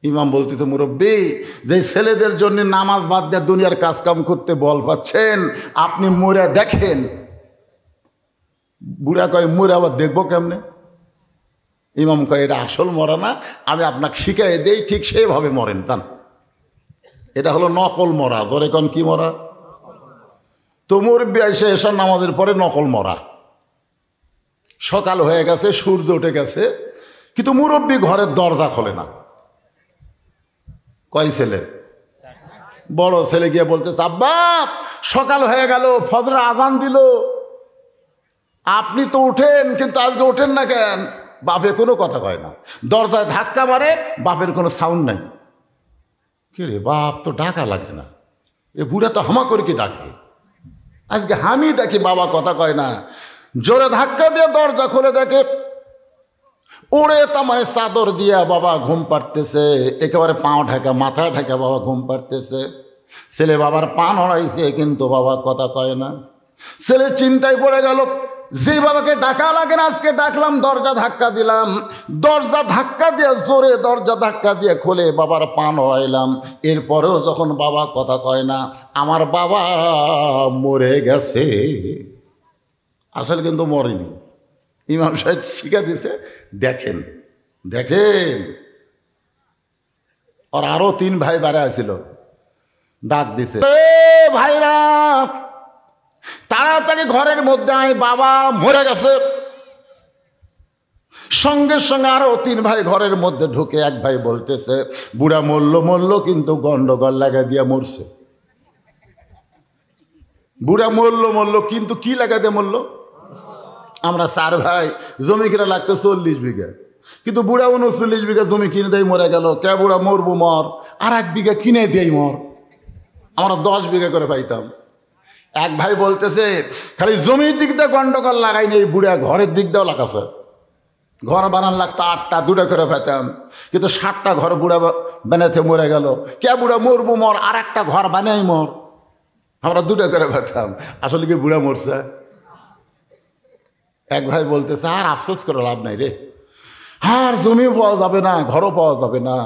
ইমাম বলতেছে, মুরব্বী, যে ছেলেদের জন্য নামাজ বাদ দিয়ে দুনিয়ার কাজকাম করতে বল পাচ্ছেন, আপনি মরে দেখেন। বুড়া কয়, মরে আবার দেখবো কেমনে? ইমাম কয়, এটা আসল মরা না, আমি আপনাকে শিখাই দেই, ঠিক সেইভাবে মরেন। জান, এটা হলো নকল মরা। জোরে কোন, কি মরা? তো মুরব্বী এসে এসার নামাজের পরে নকল মরা। সকাল হয়ে গেছে, সূর্য উঠে গেছে, কিন্তু মুরব্বী ঘরের দরজা খোলে না। কয় ছেলে? বড় ছেলে গিয়ে বলতেছে, আব্বা সকাল হয়ে গেল, ফজরের আজান দিল, আপনি তো উঠেন, কিন্তু আজকে ওঠেন না কেন? বাপে কোনো কথা কয় না, দরজায় ধাক্কা মারে, বাপের কোনো সাউন্ড নাই। কি রে বাপ, তো ডাকা লাগে না, এ বুড়া তো হামা করে কি ডাকে? আজকে আমি ডাকি, বাবা কথা কয় না। জোরে ধাক্কা দিয়ে দরজা খুলে দেখে ওরে তামায় চাদর দিয়া বাবা ঘুম পাড়তেছে, একেবারে পাও ঢাকা, মাথায় ঢাকা বাবা ঘুম পাড়তেছে। ছেলে বাবার পা নড়াইছে, কিন্তু বাবা কথা কয় না। ছেলে চিন্তায় পড়ে গেল, যে বাবাকে ডাকা লাগে না আজকে ডাকলাম, দরজা ধাক্কা দিলাম, দরজা ধাক্কা দিয়ে জোরে দরজা ধাক্কা দিয়ে খুলে বাবার পা নড়াইলাম, এরপরেও যখন বাবা কথা কয় না, আমার বাবা মরে গেছে। আসলে কিন্তু মরেনি। ইমাম সাহেব শিখা দিছে, দেখেন দেখেন। আর আরো 3 ভাই বাড়া আছিল, ডাক দিছে, ভাইরা তাড়াতাড়ি ঘরের মধ্যে আয়, বাবা মরে গেছে। সঙ্গে সঙ্গে আরো 3 ভাই ঘরের মধ্যে ঢুকে, এক ভাই বলতেছে, বুড়া মরল, কিন্তু গন্ডগোল লাগা দিয়া মরছে। বুড়া মরল, কিন্তু কি লাগা দিয়ে মরল? আমরা 4 ভাই, জমি কিনা লাগতো 40 বিঘা, কিন্তু বুড়া 39 বিঘা জমি কিনে দেয় মরে গেল। কে বুড়া মরবো মর, আর 1 বিঘা কিনে দেয় মর, আমরা 10 বিঘা করে পাইতাম। এক ভাই বলতেছে, খালি জমির দিক দিয়ে গন্ডগোল লাগাই নেই, বুড়া ঘরের দিক দিয়েও লাগাছে। ঘর বানান লাগতো 8টা, 2টা করে পেতাম, কিন্তু 7টা ঘর বুড়া বানাতে মরে গেল। কে বুড়া মরবো মর, আর একটা ঘর বানাই মর, আমরা 2টা করে পেতাম। আসলে কি বুড়া মরছে? এক ভাই বলতেছে, আর আফসোস করে লাভ নাই রে, আর জমিও পাওয়া যাবে না, ঘরও পাওয়া যাবে না,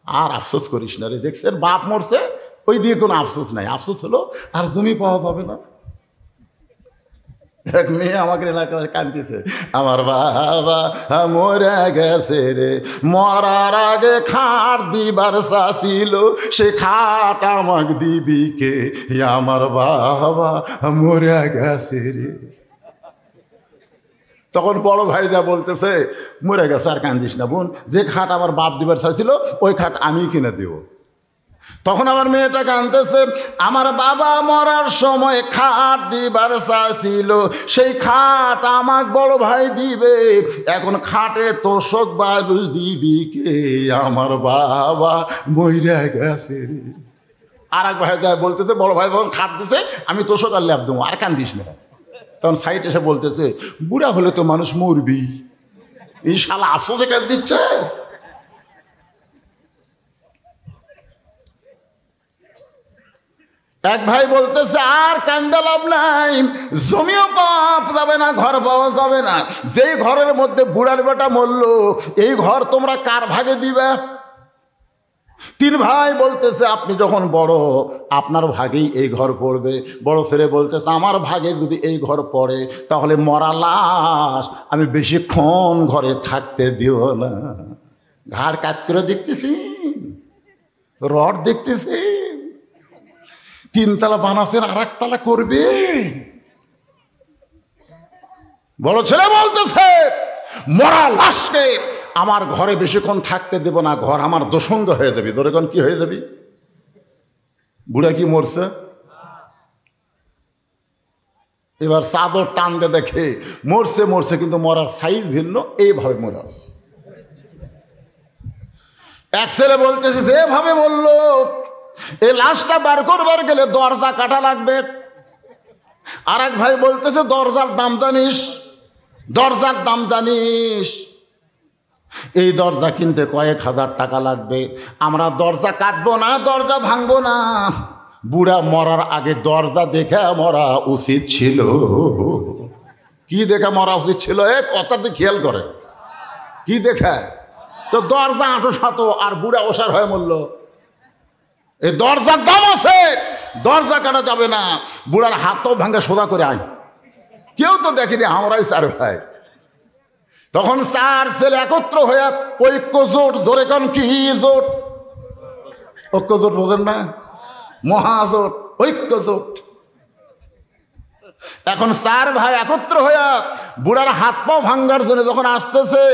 আর আফসোস করিস না রে, দেখছেন বাপ মরছে, ওই দিয়ে কোনো আফসোস নাই, আফসোস হলো আর জমি পাওয়া যাবে না। এক মেয়ে আমাকে এলাকায় কাঁদতেছে, আমার বাবা মরে গেছে রে, মরার আগে খাট দিবার চাছিল, সে খাট আমাকে দিবি কে, আমার বাবা মরে গেছে রে। তখন বড় ভাই যা বলতেছে, মরে গেছে আর কান্দিস না বোন, যে খাট আমার বাপ দিবার চাইছিল ওই খাট আমি কিনে দেব। তখন আমার মেয়েটা কাঁদতেছে, আমার বাবা মরার সময় খাট দিবার চাইছিল, সেই খাট আমাক বড় ভাই দিবে, এখন খাটে তোষক বালুস দিবি কে, আমার বাবা মরে গেছে রে। আর এক ভাই যা বলতেছে, বড় ভাই যখন খাট দিছে আমি তোষক আর ল্যাপ দেবো, আর কান্দিস না। তখন সাইড এসে বলতেছে, বুড়া হলে তো মানুষ মরবি, এই শালা আফসোসে কাঁদ দিচ্ছে। এক ভাই বলতেছে, আর কান্দা লাভ নাই, জমিও পাওয়া যাবে না, ঘর পাওয়া যাবে না, যেই ঘরের মধ্যে বুড়ার বেটা মরল, এই ঘর তোমরা কার ভাগে দিবে? 3 ভাই বলতেছে, আপনি যখন বড়, আপনার ভাগেই এই ঘর পড়বে। বড় ছেলে বলতেছে, আমার ভাগে যদি এই ঘর পড়ে, তাহলে মরা লাশ আমি বেশিক্ষণ ঘরে থাকতে দিব না। ঘাড় কাজ করে দেখতেছি, রড দেখতেছি, 3 তলা বানাচ্ছেন, আর 1 তলা করবে। বড় ছেলে বলতেছে, মরা লাশকে আমার ঘরে বেশিক্ষণ থাকতে দেব না, ঘর আমার দোসঙ্গ হয়ে যাবে। তোর এখন কি হয়ে যাবি? বুড়া কি মরছে? এবার চাদর টান দিয়ে দেখে মরছে, কিন্তু মরার সাইজ ভিন্ন, এইভাবে মরে আছে। এক ছেলে বলতেছে, যেভাবে বললো এই লাশটা বার করবার গেলে দরজা কাটা লাগবে। আর এক ভাই বলতেছে, দরজার দাম জানিস, দরজার দাম জানিস, এই দরজা কিনতে কয়েক হাজার টাকা লাগবে, আমরা দরজা কাটবো না, দরজা ভাঙবো না। বুড়া মরার আগে দরজা দেখে মরা উচিত ছিল। কি দেখে মরা উচিত ছিল? কথাতে খেয়াল করে, কি দেখে? তো দরজা আঁটো সাঁটো আর বুড়া ওষার হয়ে মরল। এই দরজার দাম আছে, দরজা কাটা যাবে না। বুড়ার হাতও ভাঙ্গা সোজা করে আয়, কেউ তো দেখেনি, আমরাই চার ভাই। তখন চার ছেলে একত্র হয়ে ঐক্য জোট, জোরে কন কি জোট? ঐক্য জোট বোঝেন না? মহাজোট, ঐক্য জোট। এখন চার ভাই একত্র হইয়া বুড়ার হাত পাও ভাঙ্গার জন্য যখন আসতেছে,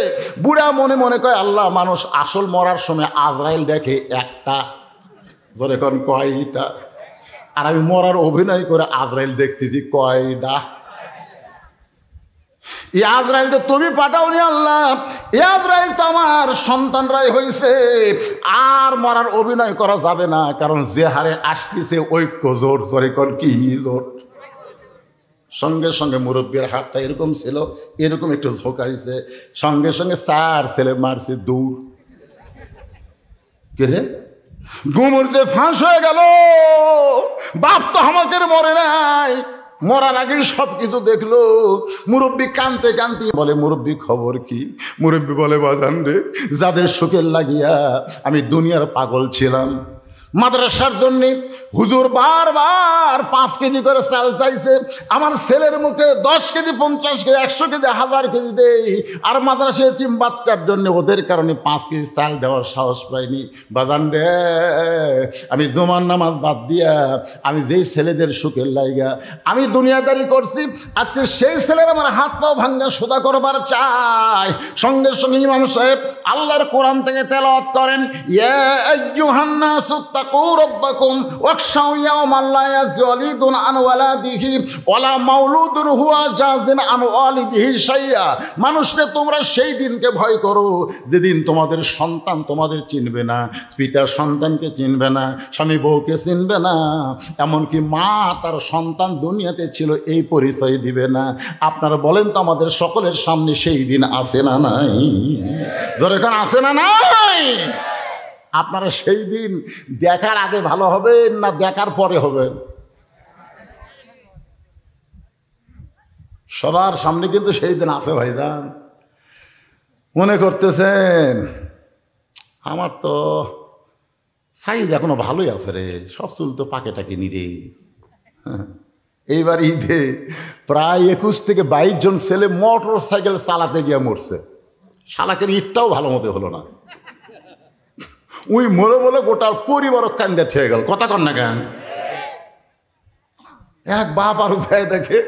বুড়া মনে মনে কয় আল্লাহ, মানুষ আসল মরার সময় আজরাইল দেখে একটা, ধরে কোন কয়টা, আর আমি মরার অভিনয় করে আজরাইল দেখতেছি কয়টা। এই আজরাইল তো তুমি পাঠাওনি আল্লাহ, এই আজরাইল তো আমার সন্তানরাই হয়েছে, আর মরার অভিনয় করা যাবে না, কারণ যে হারে আসতেছে ঐক্য জোট, ধরে কোন কি জোট। সঙ্গে সঙ্গে মুরব্বীর হাতটা এরকম ছিল, এরকম একটু ঝোঁকাইছে, সঙ্গে সঙ্গে চার ছেলে মারছে দৌড়। কে রে? গুমর যে ফাঁস হয়ে গেল, বাপ তো আমাকে মরে নাই, মরার আগে সব কিছু দেখলো। মুরব্বী কানতে কানতে বলে, মুরব্বী খবর কি? মুরব্বী বলে, বাজান রে, যাদের শোকের লাগিয়া আমি দুনিয়ার পাগল ছিলাম, মাদ্রাসার জন্য হুজুর বারবার 5 কেজি করে চাল চাইছে, আমার ছেলের মুখে 10 কেজি 50 কেজি 100 কেজি 1000 কেজি দেই, আর মাদ্রাসায় এতিম বাচ্চার জন্য ওদের কারণে 5 কেজি চাল দেওয়ার সাহস পাইনি। বাজান রে, আমি জুমার নামাজ বাদ দিয়া আমি যেই ছেলেদের সুখের লাইগা আমি দুনিয়াদারি করছি, আজকে সেই ছেলের আমার হাত পাও ভাঙ্গা সোজা করবার চাই। সঙ্গে সঙ্গে ইমাম সাহেব আল্লাহর কোরআন থেকে তেলাওয়াত করেন, ইয়া আইয়ুহান নাসু তাকু রাব্বাকুম ওয়াখশাউ ইয়াওমান লা ইয়াজজি ওয়ালিদুন আন ওয়ালাদিহি ওয়ালা মাউলুদুন হুয়া জাযিন আন ওয়ালিদিহি শাইয়া। মানুষরে তোমরা সেই দিনকে ভয় করো যেদিন তোমাদের সন্তান তোমাদের চিনবে না, পিতা সন্তানকে চিনবে না, স্বামী বউকে চিনবে না, এমনকি মা তার সন্তান দুনিয়াতে ছিল এই পরিচয় দিবে না। আপনারা বলেন তো, আমাদের সকলের সামনে সেই দিন আছে না নাই? জোরে কান আছে না নাই? আপনারা সেই দিন দেখার আগে ভালো হবে না দেখার পরে হবে? সবার সামনে কিন্তু সেই দিন আছে ভাইজান। মনে করতেছেন আমার তো সাইজ এখনো ভালোই আছে রে, সব চুল তো পাকে টাকে নি রে। এইবার ঈদে প্রায় 21 থেকে 22 জন ছেলে মোটর সাইকেল চালাতে গিয়ে মরছে। শালাকের ঈদটাও ভালো মতো হলো না, ওই মরে বলে গোটা পরিবারও কান্দে থেকে গেল। কথা কন না কেন? এক বাপ আর উঠায় দেখে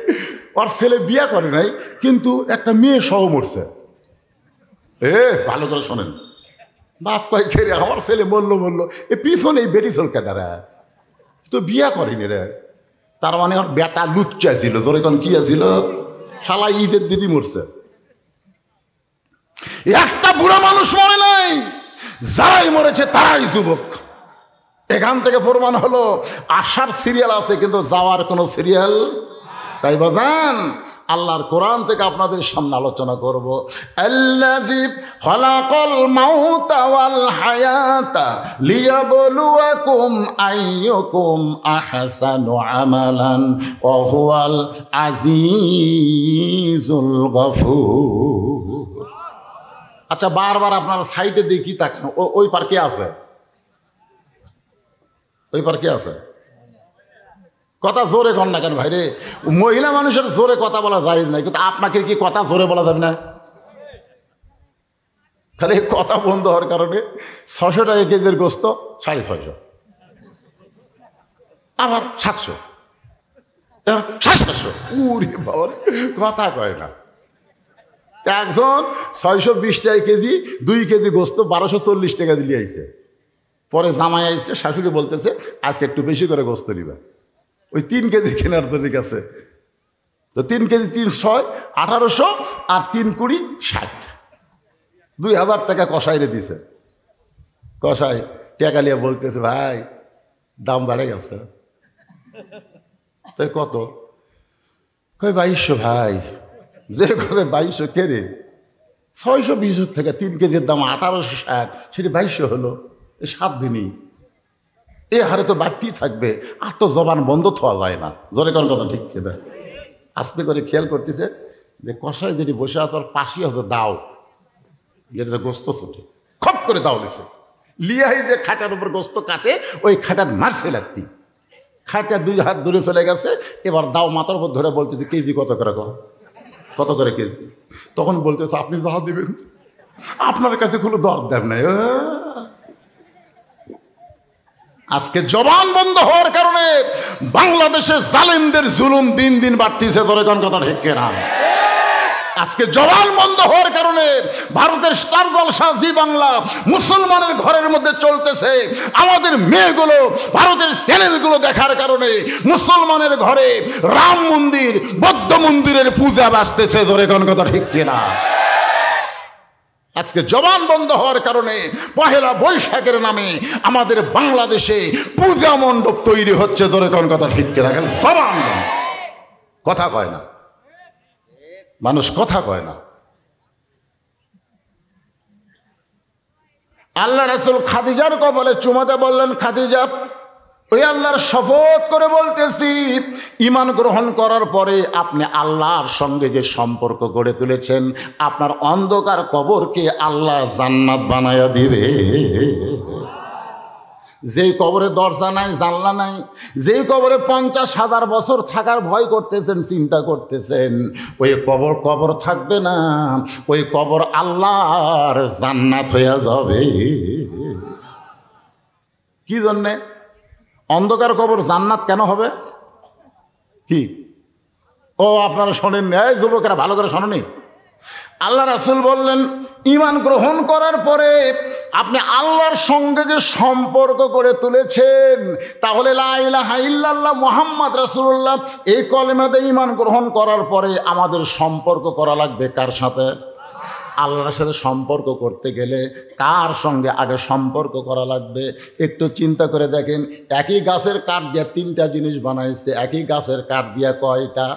ওর ছেলে বিয়ে করে নাই, কিন্তু একটা মেয়ে সহ মরছে। ভালো করে শোনেন, বাপ কয় খেরে আমার ছেলে মরলো, এ পিছনে এই বেটি চল কাটারা তো বিয়ে করেনি রে। তার মানে ওর বেটা লুচ্চা ছিল, জোরে কোন কি আছিল, শালা ঈদের দিনই মরছে। একটা বুড়া মানুষ মরে নাই, যারাই মরেছে তারাই যুবক। এখান থেকে প্রমাণ হলো আসার সিরিয়াল আছে কিন্তু যাওয়ার কোনো সিরিয়াল। তাই বাজান, আল্লাহর কোরআন থেকে আপনাদের সামনে আলোচনা করব। আল্লাযী খালাকাল মাউতা ওয়াল হায়াতা লিয়াবলুয়াকুম আইয়ুকুম আহসানু আমালান ওয়া হুয়াল আজিজুল গফুর। আচ্ছা, বারবার আপনারা সাইডে দেখি তাকান, ওই পার কে আছে? ওই পার কে আছে? কথা জোরে কর না কেন ভাইরে? মহিলা মানুষের জোরে কথা বলা যায় না, কিন্তু আপনাকে কি কথা জোরে বলা যাবে না? খালি কথা বন্ধ হওয়ার কারণে 600 টাকা কেজির গোস্ত 650, আবার 700, 750। উরে বাবা, কথা কয় না। একজন 620 টাকা কেজি 2 কেজি গোস্ত 1240 টাকা দিয়ে আইছে। পরে জামাই আইছে, শাশুড়ি বলতেছে আজকে একটু বেশি করে গোস্ত নিবা। ওই 3 কেজি কেনার তো ঠিক আছে, তো 3 কেজি 3 6 1800 আর 3 20 60, 2000 টাকা কষাইরে দিছে। কষাই টাকা নিয়ে বলতেছে ভাই দাম বাড়ে গেছে। তাই কত? কই 2200 ভাই। যে কথা 2200 কে রে? 620 থেকে 3 কেজির দাম 1860, সেটা 2200 হলো। 7 দিনই এ হারে তো বাড়তেই থাকবে, আর তো জবান বন্ধ থাওয়া যায় না। জোরে কোন কথা ঠিক কিনা? আস্তে করে খেয়াল করতেছে যে কষায় যেটি বসে আছে ওর পাশে আছে দাও, যেটা গোস্ত ছোটে। খপ করে দাও দিছে, লিয়াই যে খাটার উপর গোস্ত কাটে ওই খাটার মারছে লাগতি, খাটা 2 হাত দূরে চলে গেছে। এবার দাও মাথার উপর ধরে বলতেছে কেজি কত করে, কত করে কেজি? তখন বলতেছে আপনি যা দিবেন, আপনার কাছে কোনো দর দেব নাই। আজকে জবান বন্ধ হওয়ার কারণে বাংলাদেশে জালেমদের জুলুম দিন দিন বাড়তিছে। ধরে কোন কথা ঠিক না? আজকে জবান বন্ধ হওয়ার কারণে ভারতের স্টার জলসা জি বাংলা মুসলমানের ঘরের মধ্যে চলতেছে। আমাদের মেয়েগুলো ভারতের চ্যানেলগুলো দেখার কারণে মুসলমানের ঘরে রাম মন্দির, বৌদ্ধ মন্দিরের পূজা বাঁচতেছে। ধরে কোন কথা ঠিক কিনা? আজকে জবান বন্ধ হওয়ার কারণে পহেলা বৈশাখের নামে আমাদের বাংলাদেশে পূজা মণ্ডপ তৈরি হচ্ছে। ধরে কোন কথা ঠিক কিনা? জবান কথা কয় না, মানুষ কথা কয় না। আল্লাহ রাসূল খাদিজার কপালে চুমাতে বললেন, খাদিজা, ওই আল্লাহর শপথ করে বলতেছি, ঈমান গ্রহণ করার পরে আপনি আল্লাহর সঙ্গে যে সম্পর্ক গড়ে তুলেছেন, আপনার অন্ধকার কবরকে আল্লাহ জান্নাত বানায়া দিবে। যেই কবরে দরজা নাই, জানলা নাই, যেই কবরে 50,000 বছর থাকার ভয় করতেছেন, চিন্তা করতেছেন, ওই কবর থাকবে না, ওই কবর আল্লাহর জান্নাত হইয়া যাবে। কি জন্যে? অন্ধকার কবর জান্নাত কেন হবে? কি ও আপনারা শোনেন? এই যুবকেরা ভালো করে শোনেনি? আল্লাহ রাসূল বললেন, ঈমান গ্রহণ করার পরে আপনি আল্লাহর সঙ্গে যে সম্পর্ক করে তুলেছেন, তাহলে লা ইলাহা ইল্লাল্লাহ মুহাম্মদ রাসূলুল্লাহ এই কলেমাতে ঈমান গ্রহণ করার পরে আমাদের সম্পর্ক করা লাগবে কার সাথে? আল্লাহর সাথে সম্পর্ক করতে গেলে কার সঙ্গে আগে সম্পর্ক করা লাগবে? একটু চিন্তা করে দেখেন, একই গাছের কাঠ দিয়ে 3টা জিনিস বানাইছে। একই গাছের কাঠ দিয়ে কয়টা?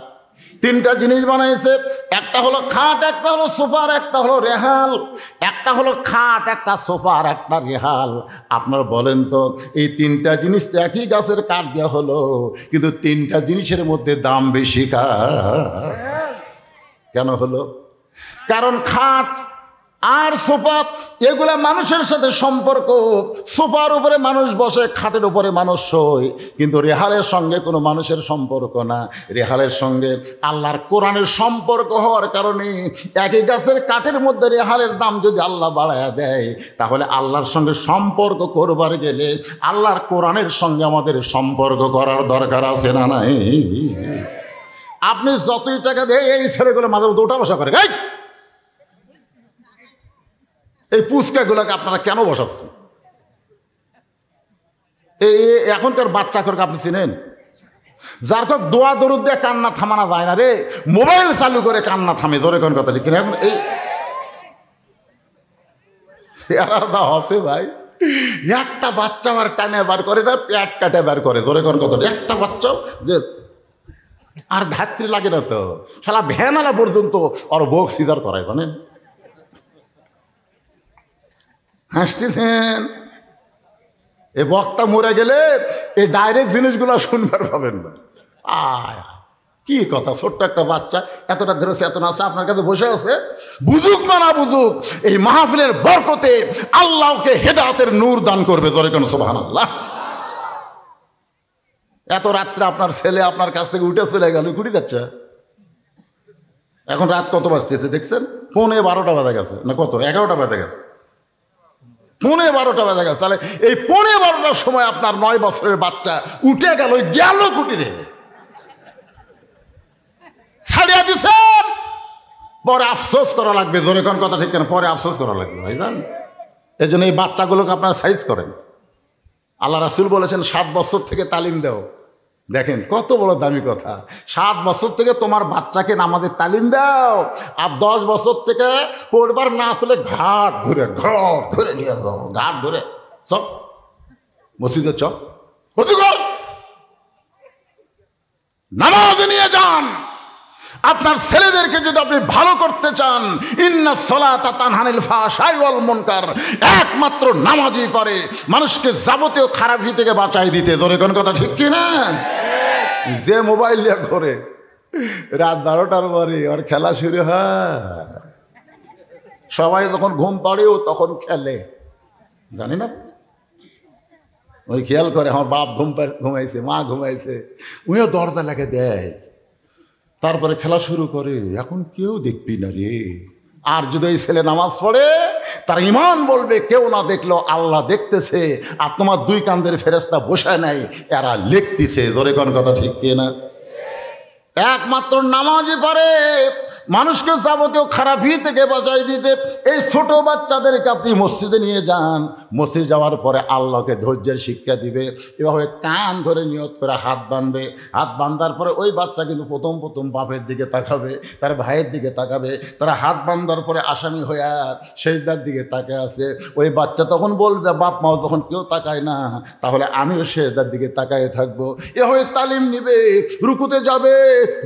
3টা জিনিস বানাইছে। একটা হলো খাট, একটা হলো সোফা, একটা হলো রেহাল। একটা হলো খাট, একটা সোফা, আর একটা রেহাল। আপনার বলেন তো, এই 3টা জিনিস তো একই গাছের কাঠ দেওয়া হলো, কিন্তু 3টা জিনিসের মধ্যে দাম বেশি কার? কেন হলো? কারণ খাট আর সোফা এগুলা মানুষের সাথে সম্পর্ক। সোফার উপরে মানুষ বসে, খাটের উপরে মানুষ শোয়, কিন্তু রেহালের সঙ্গে কোনো মানুষের সম্পর্ক না। রেহালের সঙ্গে আল্লাহর কোরআনের সম্পর্ক হওয়ার কারণে একই গাছের কাঠের মধ্যে রেহালের দাম যদি আল্লাহ বাড়ায়া দেয়, তাহলে আল্লাহর সঙ্গে সম্পর্ক করবার গেলে আল্লাহর কোরআনের সঙ্গে আমাদের সম্পর্ক করার দরকার আছে না নাই? আপনি যতই টাকা দেয়, এই ছেলেগুলো মাঝে মধ্যে উঠা বসা করে, এই পুচকাগুলোকে আপনারা কেন বসাচ্ছেন? এই এখনকার বাচ্চা করে আপনি চিনেন? যার কোন দোয়া দরুদ দিয়ে কান্না থামানো যায় না রে, মোবাইল চালু করে কান্না থামে। ধরে কোন কথা ঠিক কিনা? এখন এই আলাদা হসে ভাই, একটা বাচ্চা আমার টানে বার করে না, পেট কাটে বার করে। ধরে কোন কথা, একটা বাচ্চা যে আর ধাত্রী লাগে না তো, শালা ভ্যানালা পর্যন্ত ওর বুক সিজার করায়, জানেন? হাসতেছেন? এ বক্তা মরে গেলে এই ডাইরেক্ট জিনিসগুলো শুনবার পাবেন না। কি কথা, ছোট্ট একটা বাচ্চা এতটা ধরেছে, এত নাচে আপনার কাছে বসে আছে, বুঝুক না না বুঝুক, এই মাহফিলের বরকতে আল্লাহকে হেদায়েতের নূর দান করবে। জোরে কোন সুবহানাল্লাহ। এত রাত্রে আপনার ছেলে আপনার কাছ থেকে উঠে চলে গেল, কুড়ি যাচ্ছে। এখন রাত কত বাজতেছে দেখছেন? 12:15 বাজে গেছে, না কত, 11টা বাজে গেছে, 12:15 বাজে গেছে। তাহলে এই 12:15টার সময় আপনার 9 বছরের বাচ্চা উঠে গেল, গেল কুটিরে, ছাড়িয়া দিচ্ছেন। পরে আফসোস করা লাগবে। জোরে কোন কথা ঠিক কেন? পরে আফসোস করা লাগবে ভাইজান। এই জন্য এই বাচ্চাগুলোকে আপনারা সাইজ করেন। আল্লাহ রাসূল বলেছেন 7 বছর থেকে তালিম দাও। দেখেন কত বড় দামি কথা। 7 বছর থেকে তোমার বাচ্চাকে নামাজের তালিম দাও, আর 10 বছর থেকে পড়বার না আসলে ঘাট ধরে নিয়ে যাও, ঘাট ধরে চল মসজিদে, চল নামাজে নিয়ে যান। আপনার ছেলেদেরকে যদি আপনি ভালো করতে চান, ইন্নাস সালাতা তানহা আনিল ফাহশাই ওয়াল মুনকার, একমাত্র নামাজই পারে মানুষকে যাবতীয় খারাপি থেকে বাঁচাই দিতে। ধরে কোন কথা ঠিক কি না? যে মোবাইল নিয়ে ঘরে রাত 12টার পরে ওর খেলা শুরু হয়, সবাই যখন ঘুম পাড়েও তখন খেলে, জানি না, ওই খেয়াল করে আমার বাপ ঘুমাইছে, মা ঘুমাইছে, উনিও দরজা লেগে দেয়, তারপরে খেলা শুরু করে। এখন কেউ দেখবি না রে। আর যদি এই ছেলে নামাজ পড়ে, তার ইমান বলবে কেউ না দেখলো আল্লাহ দেখতেছে, আর তোমার দুই কান্দের ফেরেশতা বসে নাই, এরা লিখতেছে। জোরে কোন কথা ঠিক কিনা? একমাত্র নামাজই পারে মানুষকে যাবতীয় খারাপি থেকে বাঁচাই দিতে। এই ছোট বাচ্চাদেরকে আপনি মসজিদে নিয়ে যান, মসজিদ যাওয়ার পরে আল্লাহকে ধৈর্যের শিক্ষা দিবে। এভাবে কান ধরে নিয়ত করে হাত বাঁধবে, হাত বাঁধার পরে ওই বাচ্চা কিন্তু প্রথম প্রথম বাপের দিকে তাকাবে, তার ভাইয়ের দিকে তাকাবে। তারা হাত বাঁধার পরে আসামি হয়ে সেজদার দিকে তাকায় আছে। ওই বাচ্চা তখন বলবে, বাপ মাও যখন কেউ তাকায় না, তাহলে আমিও সেজদার দিকে তাকায় থাকবো। এভাবে তালিম নিবে,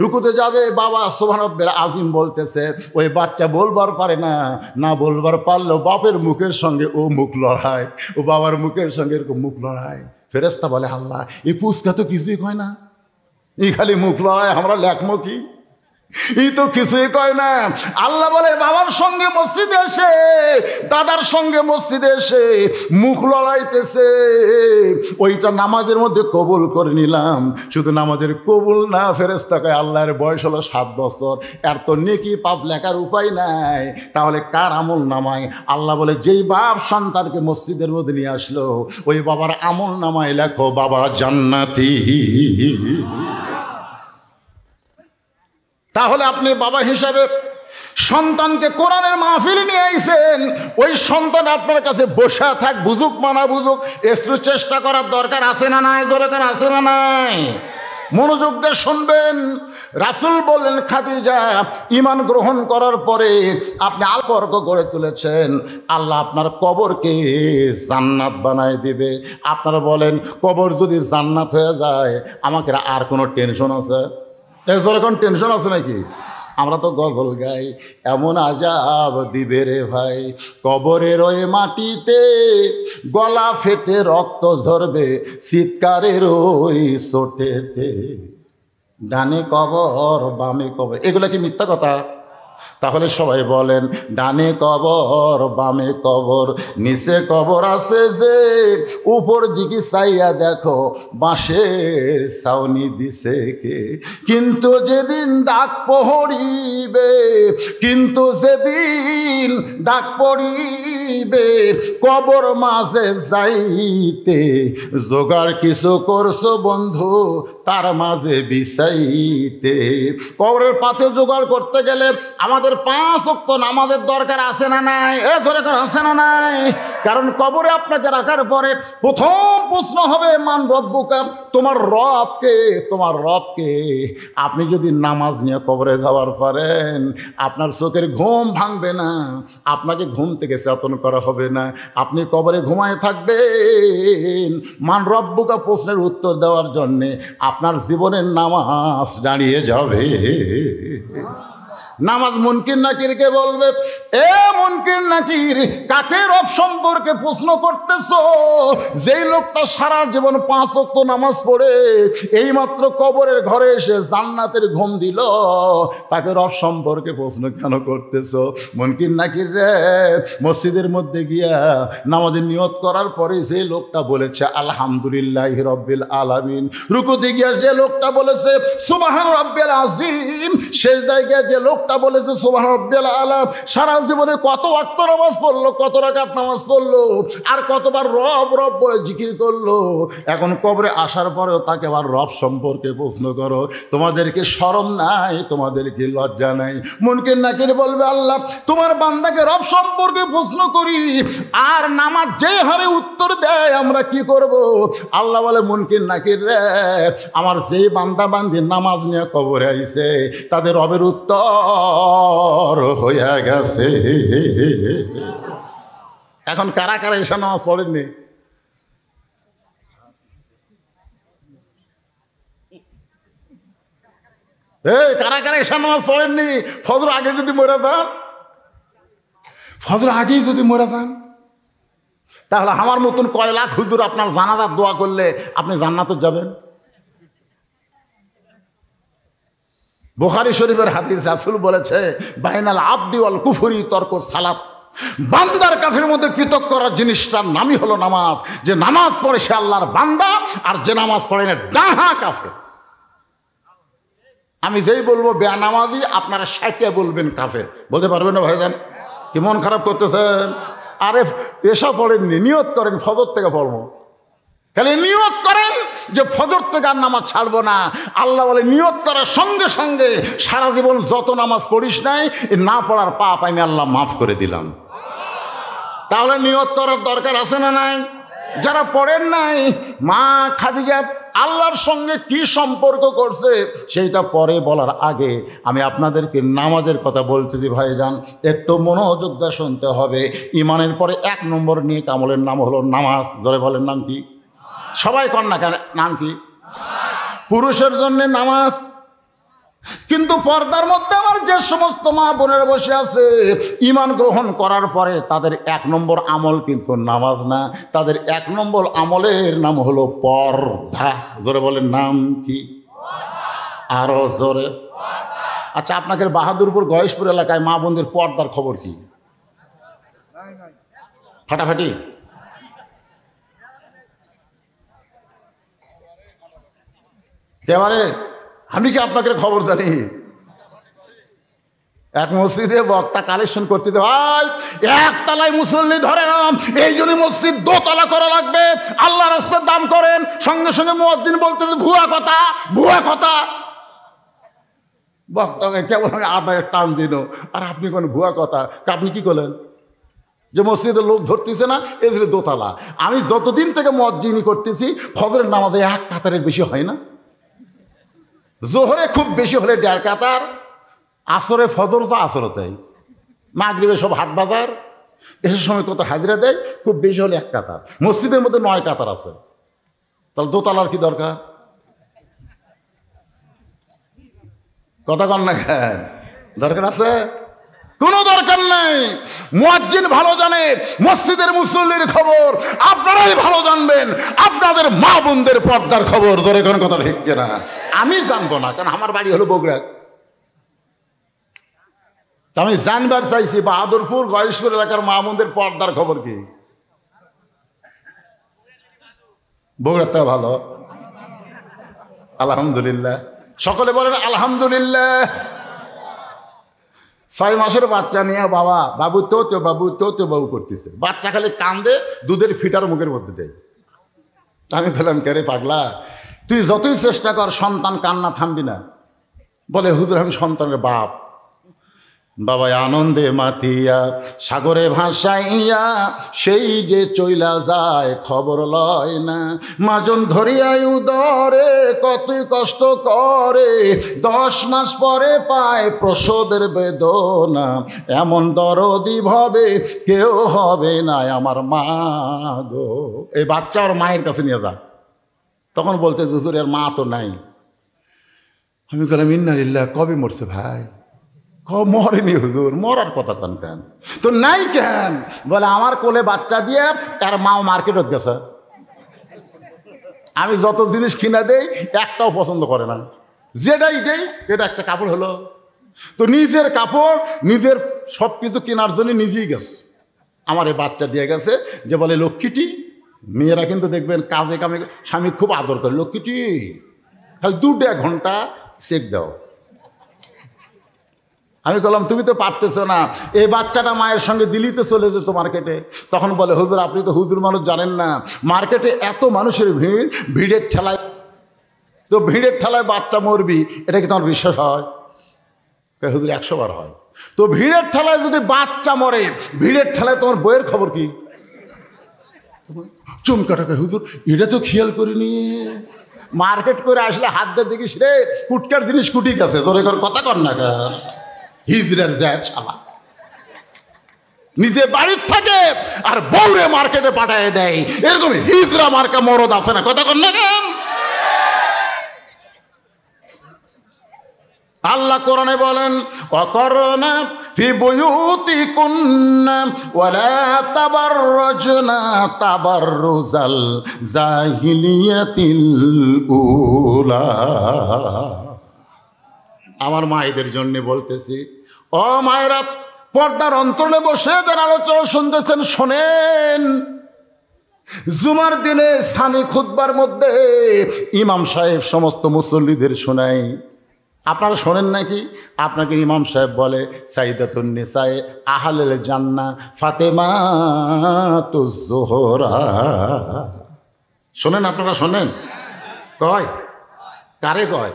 রুকুতে যাবে, বাবা সুবহানাল্লাহ আজিম বলতেছে। ওই বাচ্চা বলবার পারে না, না বলবার পারলেও বাপের মুখের সঙ্গে ও মুখ লড়ায়, ও বাবার মুখের সঙ্গে এরকম মুখ লড়ায়। ফেরেশতা বলে, আল্লাহ এই পুচকা তো কিছুই কয় না, এই খালি মুখ লড়ায়, আমরা লেখমো কি? এই তো কিছুই কয় না। আল্লাহ বলে, বাবার সঙ্গে মসজিদে এসে, দাদার সঙ্গে মসজিদে এসে মুখ লড়াইতেছে, ওইটা নামাজের মধ্যে কবুল করে নিলাম। শুধু নামাজের কবুল না, ফেরেশতা কয় আল্লাহর বয়স হলো 7 বছর, এর তো নেকি পাপ লেখার উপায় নাই, তাহলে কার আমল নামায়? আল্লাহ বলে, যেই বাপ সন্তানকে মসজিদের মধ্যে নিয়ে আসলো, ওই বাবার আমল নামায় লেখো বাবা জান্নাতি। তাহলে আপনি বাবা হিসাবে সন্তানকে কোরআনের মাহফিলে নিয়ে আইছেন, ওই সন্তান আপনার কাছে বসে থাক, বুঝুক মানা বুঝুক, একটু চেষ্টা করার দরকার আছে না নাই? দরকার আছে না নাই? মনোযোগ দিয়ে শুনবেন। রাসূল বললেন, খাদিজা ঈমান গ্রহণ করার পরে আপনি আলপর্ক গড়ে তুলেছেন, আল্লাহ আপনার কবরকে জান্নাত বানায় দিবে। আপনারা বলেন, কবর যদি জান্নাত হয়ে যায়, আমাকে আর কোনো টেনশন আছে? এখন টেনশন আছে নাকি? আমরা তো গজল গাই, এমন আজাব দিবে রে ভাই, কবরের ওই মাটিতে গলা ফেটে রক্ত ঝরবে, চিৎকারের ওই চোটেতে, ডানে কবর বামে কবর। এগুলা কি মিথ্যা কথা? তাহলে সবাই বলেন, ডানে কবর বামে কবর, নিচে কবর আছে যে, উপর দিকে চাইয়া দেখো বাঁশের ছাউনি দিছে কে। কিন্তু যেদিন ডাক পড়িবে, কবর মাঝে যাইতে, জোগাড় কিছু করছো বন্ধু তার মাঝে বিছাইতে। কবরের পাথর জোগাড় করতে গেলে আমাদের 5 ওয়াক্ত নামাজের দরকার আছে না নাই? দরকার আছে না নাই? কারণ কবরে আপনাকে রাখার পরে প্রথম প্রশ্ন হবে, মান রব্বুকা, তোমার রবকে। আপনি যদি নামাজ নিয়ে কবরে যাওয়ার পারেন, আপনার চোখের ঘুম ভাঙবে না, আপনাকে ঘুম থেকে চেতন করা হবে না, আপনি কবরে ঘুমায় থাকবেন। মান রব্বুকা প্রশ্নের উত্তর দেওয়ার জন্যে আপনার জীবনের নামাজ দাঁড়িয়ে যাবে। নামাজ মুনকির নাকিরকে বলবে, এ মুনকির নাকির, কাকে রব সম্পর্কে প্রশ্ন করতেছো? যেই লোকটা সারা জীবন 5 ওয়াক্ত নামাজ পড়ে এইমাত্র কবরের ঘরে এসে জান্নাতের ঘুম দিল, তাকে রব সম্পর্কে প্রশ্ন কেন করতেছো? মুনকির নাকির রে, মসজিদের মধ্যে গিয়া নামাজের নিয়ত করার পরে যে লোকটা বলেছে আলহামদুলিল্লাহি রাব্বিল আলামিন, রুকুতে গিয়া যে লোকটা বলেছে সুবহান রাব্বিল আযীম, সেজদায় গিয়া যে লোকটা বলেছে সুবহান রাব্বিল আলা, সারা জীবনে কত ওয়াক্ত নামাজ পড়লো, কত রাকাত নামাজ পড়লো, আর কতবার রব রব বলে জিকির করলো, এখন কবরে আসার পরেও তাকে আবার রব সম্পর্কে প্রশ্ন করো। তোমাদেরকে শরম নাই? তোমাদেরকে লজ্জা নাই? মুনকির নাকির বলবে, আল্লাহ তোমার বান্দাকে রব সম্পর্কে প্রশ্ন করি, আর নামাজ যে হারে উত্তর দেয় আমরা কি করব? আল্লাহ বলে, মুনকির নাকির রে, আমার যেই বান্দা বান্দি নামাজ নিয়ে কবরে আইছে, তাদের রবের উত্তর হয়ে গেছে। এখন কারা কারা এসে নামাজ পড়েননি? কারা কারা এসে নামাজ পড়েননি? ফজর আগে যদি মরে যান, ফজর আগেই যদি মরে যান, তাহলে আমার মতন কয় লাখ হুজুর আপনার জানাজার দোয়া করলে আপনি জান্নাতে যাবেন। বুখারী শরীফের হাদিস, রাসূল বলেছে, বাইনাল আবদি ওয়াল কুফরি তরকুস সালাত। বান্দার কাফের মধ্যে পৃথক করার জিনিসটার নামই হলো নামাজ। যে নামাজ পড়ে সে আল্লাহর বান্দা, আর যে নামাজ পড়ে না ডাহা কাফের। আমি যেই বলবো বেনামাজি, আপনারা 60টা বলবেন কাফের। বলতে পারবেন না ভাইজান? কি মন খারাপ করতেছেন? আরে পেশা পড়েননি, নিয়ত করেন ফজর থেকে পড়বো। খালি নিয়ত করেন যে ফজর থেকে আর নামাজ ছাড়বো না। আল্লাহ বলে নিয়ত করার সঙ্গে সঙ্গে সারা জীবন যত নামাজ পড়িস নাই, না পড়ার পাপ আমি আল্লাহ মাফ করে দিলাম। তাহলে নিয়ত করার দরকার আছে না নাই? যারা পড়েন নাই, মা খাদিজা আল্লাহর সঙ্গে কি সম্পর্ক করছে সেইটা পরে বলার আগে আমি আপনাদেরকে নামাজের কথা বলতেছি। ভাইজান একটু মনোযোগ দিয়ে শুনতে হবে। ইমানের পরে 1 নম্বর নিয়ে আমলের নাম হলো নামাজ। জোরে বলেন নাম কি? সবাই কর না কেন, নাম কি? পুরুষের জন্য নামাজ। কিন্তু পর্দার মধ্যে আমার যে সমস্ত মা বোনেরা বসে আছে, ঈমান গ্রহণ করার পরে তাদের 1 নম্বর আমল কিন্তু নামাজ না, তাদের 1 নম্বর আমলের নাম হলো পর্দা। জোরে বলেন নাম কি? আরো জোরে। আচ্ছা, আপনাদের বাহাদুরপুর গয়েশপুর এলাকায় মা বোনদের পর্দার খবর কি? ফাটাফাটি? এবারে আমি কি আপনাকে খবর জানি? এক মসজিদে বক্তা কালেকশন করতে ভাই, 1 তলায় মুসল্লি ধরে না, এই জন্য মসজিদ 2 তলা করা লাগবে, আল্লাহ রাস্তার দান করেন। সঙ্গে সঙ্গে মুয়াজ্জিন বলতেছে ভুয়া কথা, ভুয়া কথা। বক্তাকে কেবল আদায়ের টান দিল, আর আপনি কোন ভুয়া কথা? আপনি কি করলেন? যে মসজিদের লোক ধরতেছে না, এই যে 2 তলা। আমি যতদিন থেকে মুয়াজ্জিনি করতেছি, ফজরের নামাজে 1 কাতারের বেশি হয় না। জোহরে খুব বেশি হলে 1.5 কাতার, আসরে ফজর যা আসরে তাই, মাগরিবে সব হাট বাজার, এসে সময় কত হাজিরা দেয়, খুব বেশি হলে 1 কাতার। মসজিদের মধ্যে 9 কাতার আছে, তাহলে 2 তলার কি দরকার? কথা কন না কেন? দরকার আছে? কোনো দরকার নেই। মুয়াজ্জিন ভালো জানে মসজিদের মুসল্লির খবর, আপনারাই ভালো জানবেন আপনাদের মা বোনদের পর্দার খবর। ধরে কোন কথা ঠিক কিনা? আমি জানবো না, কারণ আমার বাড়ি হলো বগুড়া। আমি জানবার চাইছি বাহাদুরপুর গয়েশপুর এলাকার মা বোনদের পর্দার খবর কি। বগুড়াতে ভালো, আলহামদুলিল্লাহ। সকলে বলেন আলহামদুলিল্লাহ। 6 মাসের বাচ্চা নিয়ে বাবা বাবু তো বাবু তো বাবু করতেছে। বাচ্চা খালি কান্দে, দুধের ফিটার মুখের মধ্যে দেয়। আমি বললাম কে রে পাগলা, তুই যতই চেষ্টা কর সন্তান কান্না থামবি না। বলে হুজুর আমি সন্তানের বাপ। বাবা আনন্দে মাতিয়া সাগরে ভাসাইয়া সেই যে চইলা যায় খবর লয় না। মাজন ধরিয়াই উদরে কতই কষ্ট করে, 10 মাস পরে পায় প্রসবের বেদনা। এমন দরদি ভাবে কেউ হবে না আমার মা গো। এই বাচ্চা ওর মায়ের কাছে নিয়ে যায়, তখন বলছে হুজুর এর মা তো নাই। আমি বললাম ইন্নালিল্লাহ, কবে মরছে ভাই? মরেনি হুজুর। মরার কথা কন কেন? তো নাই কেন? বলে আমার কোলে বাচ্চা দিয়ে তার মাও মার্কেটত গেছে। আমি যত জিনিস কিনা দেই একটাও পছন্দ করে না, যেটাই দেই এটা একটা কাপড় হলো। তো নিজের কাপড় নিজের সব কিছু কেনার জন্য নিজেই গেছে। আমার এই বাচ্চা দিয়ে গেছে, যে বলে লক্ষ্মীটি। মেয়েরা কিন্তু দেখবেন কাজে কামে স্বামী খুব আদর করে, লক্ষ্মীটি খালি 2 ঘন্টা চেক দাও। আমি বললাম তুমি তো পারতেছো না, এই বাচ্চাটা মায়ের সঙ্গে দিল্লি তো চলে যেত মার্কেটে। তখন বলে হুজুর আপনি তো হুজুর মানুষ জানেন না, মার্কেটে এত মানুষের ভিড়, ভিড়ের ঠেলায় তো ভিড়ের ঠেলায় বাচ্চা মরবি, এটা কি তোমার বিশ্বাস হয়? হুজুর 100 বার হয়। তো ভিড়ের ঠেলায় যদি বাচ্চা মরে, ভিড়ের ঠেলায় তোমার বইয়ের খবর কি? চমকাটাকে হুজুর এটা তো খেয়াল করিনি। মার্কেট করে আসলে হাত দিয়ে দেখিস রে কুটকার জিনিস কুটি গেছে। তোর এবার কথা কর না কার হিজড়ার যায় শালা, নিজে বাড়ির থাকে আর বউরে মার্কেটে পাঠায় দেয়। এরকম হিজড়া মার্কা মরদ আছে না? কথা কর না কেন? আল্লাহ কোরআনে বলেন ওয়াকরনা ফি বুয়ুতিকুন্না ওয়ালা তাবাররাজনা তাবাররুজাল জাহিলিয়াতিল উলা। আমার মায়েদের জন্য বলতেছি, ও মায়েরা পর্দার অন্তরে বসে যারা আলোচনা শুনতেছেন শোনেন, জুমার দিনে সানি খুতবার মধ্যে ইমাম সাহেব সমস্ত মুসল্লিদের শোনায়। আপনারা শোনেন নাকি? আপনাকে ইমাম সাহেব বলে সাইদাতুন নিসায়ে আহলেল জান্নাহ ফাতেমাতুজ জোহরা। শোনেন, আপনারা শোনেন? কয় কারে কয়?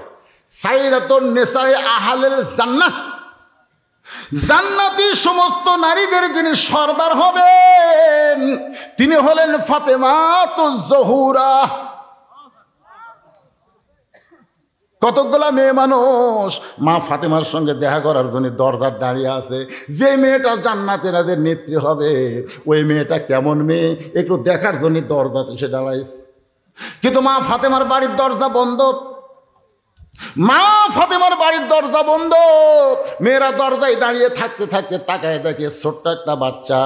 সাইদাতুন নিসায়ে আহলেল জান্নাহ, জান্নাতি সমস্ত নারীদের যিনি সর্দার হবেন তিনি হলেন ফাতেমাতুজ জোহরা। কতগুলা মেয়ে মানুষ মা ফাতেমার সঙ্গে দেখা করার জন্য দরজার দাঁড়িয়ে আছে। যে মেয়েটা জান্নাতের নেত্রী হবে ওই মেয়েটা কেমন মেয়ে একটু দেখার জন্য দরজাতে এসে দাঁড়াইছে, কিন্তু মা ফাতেমার বাড়ির দরজা বন্ধ। মা ফাতেমার বাড়ির দরজা বন্ধ। মেয়েরা দরজায় দাঁড়িয়ে থাকতে থাকতে তাকায় দেখে ছোট্ট একটা বাচ্চা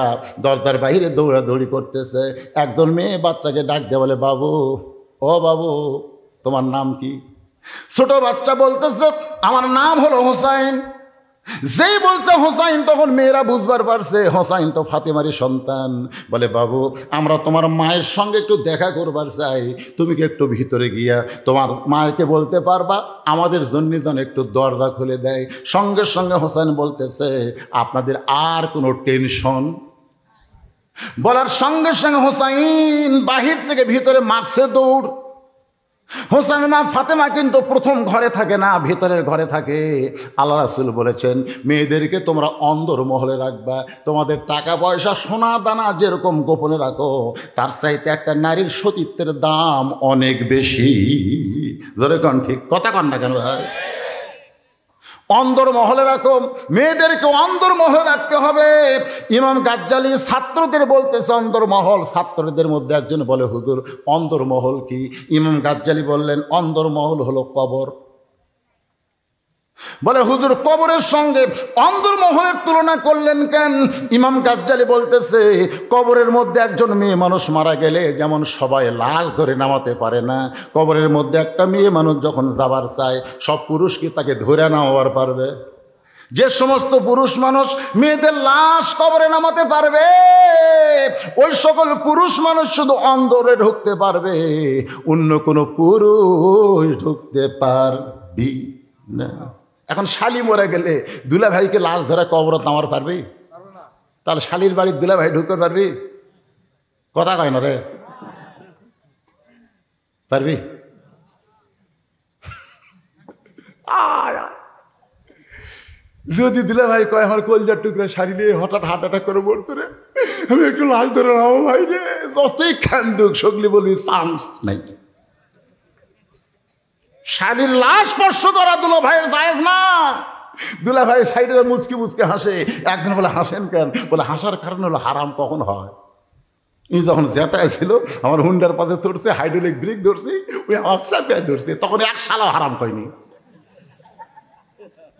দরজার বাইরে দৌড়াদৌড়ি করতেছে। একজন মেয়ে বাচ্চাকে ডাক দিয়ে বলে, বাবু, ও বাবু, তোমার নাম কি? ছোট বাচ্চা বলতেছে, আমার নাম হলো হোসাইন। যেই বলছে হোসাইন তখন মেয়েরা বুঝবার পারছে হোসাইন তো ফাতেমারই সন্তান। বলে, বাবু, আমরা তোমার মায়ের সঙ্গে একটু দেখা করবার চাই, তুমি কি একটু ভিতরে গিয়া তোমার মায়েরকে বলতে পারবা আমাদের জন্য যেন একটু দরজা খুলে দেয়। সঙ্গে সঙ্গে হোসাইন বলতেছে, আপনাদের আর কোনো টেনশন। বলার সঙ্গে সঙ্গে হোসাইন বাহির থেকে ভিতরে মারছে দৌড়। হোসেনের মা ফাতেমা কিন্তু প্রথম ঘরে থাকে না, ভেতরের ঘরে থাকে। আল্লাহ রাসূল বলেছেন, মেয়েদেরকে তোমরা অন্দর মহলে রাখবা। তোমাদের টাকা পয়সা সোনা দানা যেরকম গোপনে রাখো তার চাইতে একটা নারীর সতীত্বের দাম অনেক বেশি। ধরে কন ঠিক কথা কন না কেন ভাই? অন্দর মহলে রাখো, মেয়েদেরকে অন্দর মহলে রাখতে হবে। ইমাম গাজ্জালি ছাত্রদের বলতেছে অন্দরমহল। ছাত্রদের মধ্যে একজন বলে, হুজুর অন্দরমহল কি? ইমাম গাজ্জালি বললেন, অন্দরমহল হলো কবর। বলে, হুজুর কবরের সঙ্গে অন্দরমহলের তুলনা করলেন কেন? ইমাম গাজ্জালি বলতেছে, কবরের মধ্যে একজন মেয়ে মানুষ মারা গেলে যেমন সবাই লাশ ধরে নামাতে পারে না, কবরের মধ্যে একটা মেয়ে মানুষ যখন যাবার চায় সব পুরুষ কি তাকে ধরে নামাবার পারবে? যে সমস্ত পুরুষ মানুষ মেয়েদের লাশ কবরে নামাতে পারবে ওই সকল পুরুষ মানুষ শুধু অন্দরে ঢুকতে পারবে, অন্য কোনো পুরুষ ঢুকতে পারবি না। এখন শালি মরে গেলে দুলা ভাইকে লাশ ধরে কবরত নামার পারবি? তাহলে শালির বাড়ির দুলা ভাই ঢুকতে পারবি? কথা কয় না রে, পারবি? যদি দুলা ভাই কয় আমার কলজার টুকরা শাড়ি নিয়ে হঠাৎ হার্ট অ্যাটাক করে পড়তো রে, আমি একটু লাশ ধরে নামো ভাই রে, যতই খান্দুক সগলি বলবি চান্স নাই। শালির লাশ স্পর্শ করা দুলা ভাইয়ের জায়েজ না। দুলা ভাই সাইডে মুচকি মুচকে হাসে। একজন বলে, হাসেন কেন? বলে, হাসার কারণ হলো হারাম কখন হয়। ই যখন জেতায় ছিল আমার হুন্ডার পাশে চড়ছে, হাইড্রোলিক ব্রেক ধরছি, ওই আকসাপিয়া ধরছে, তখন এক শালা হারাম কয়নি।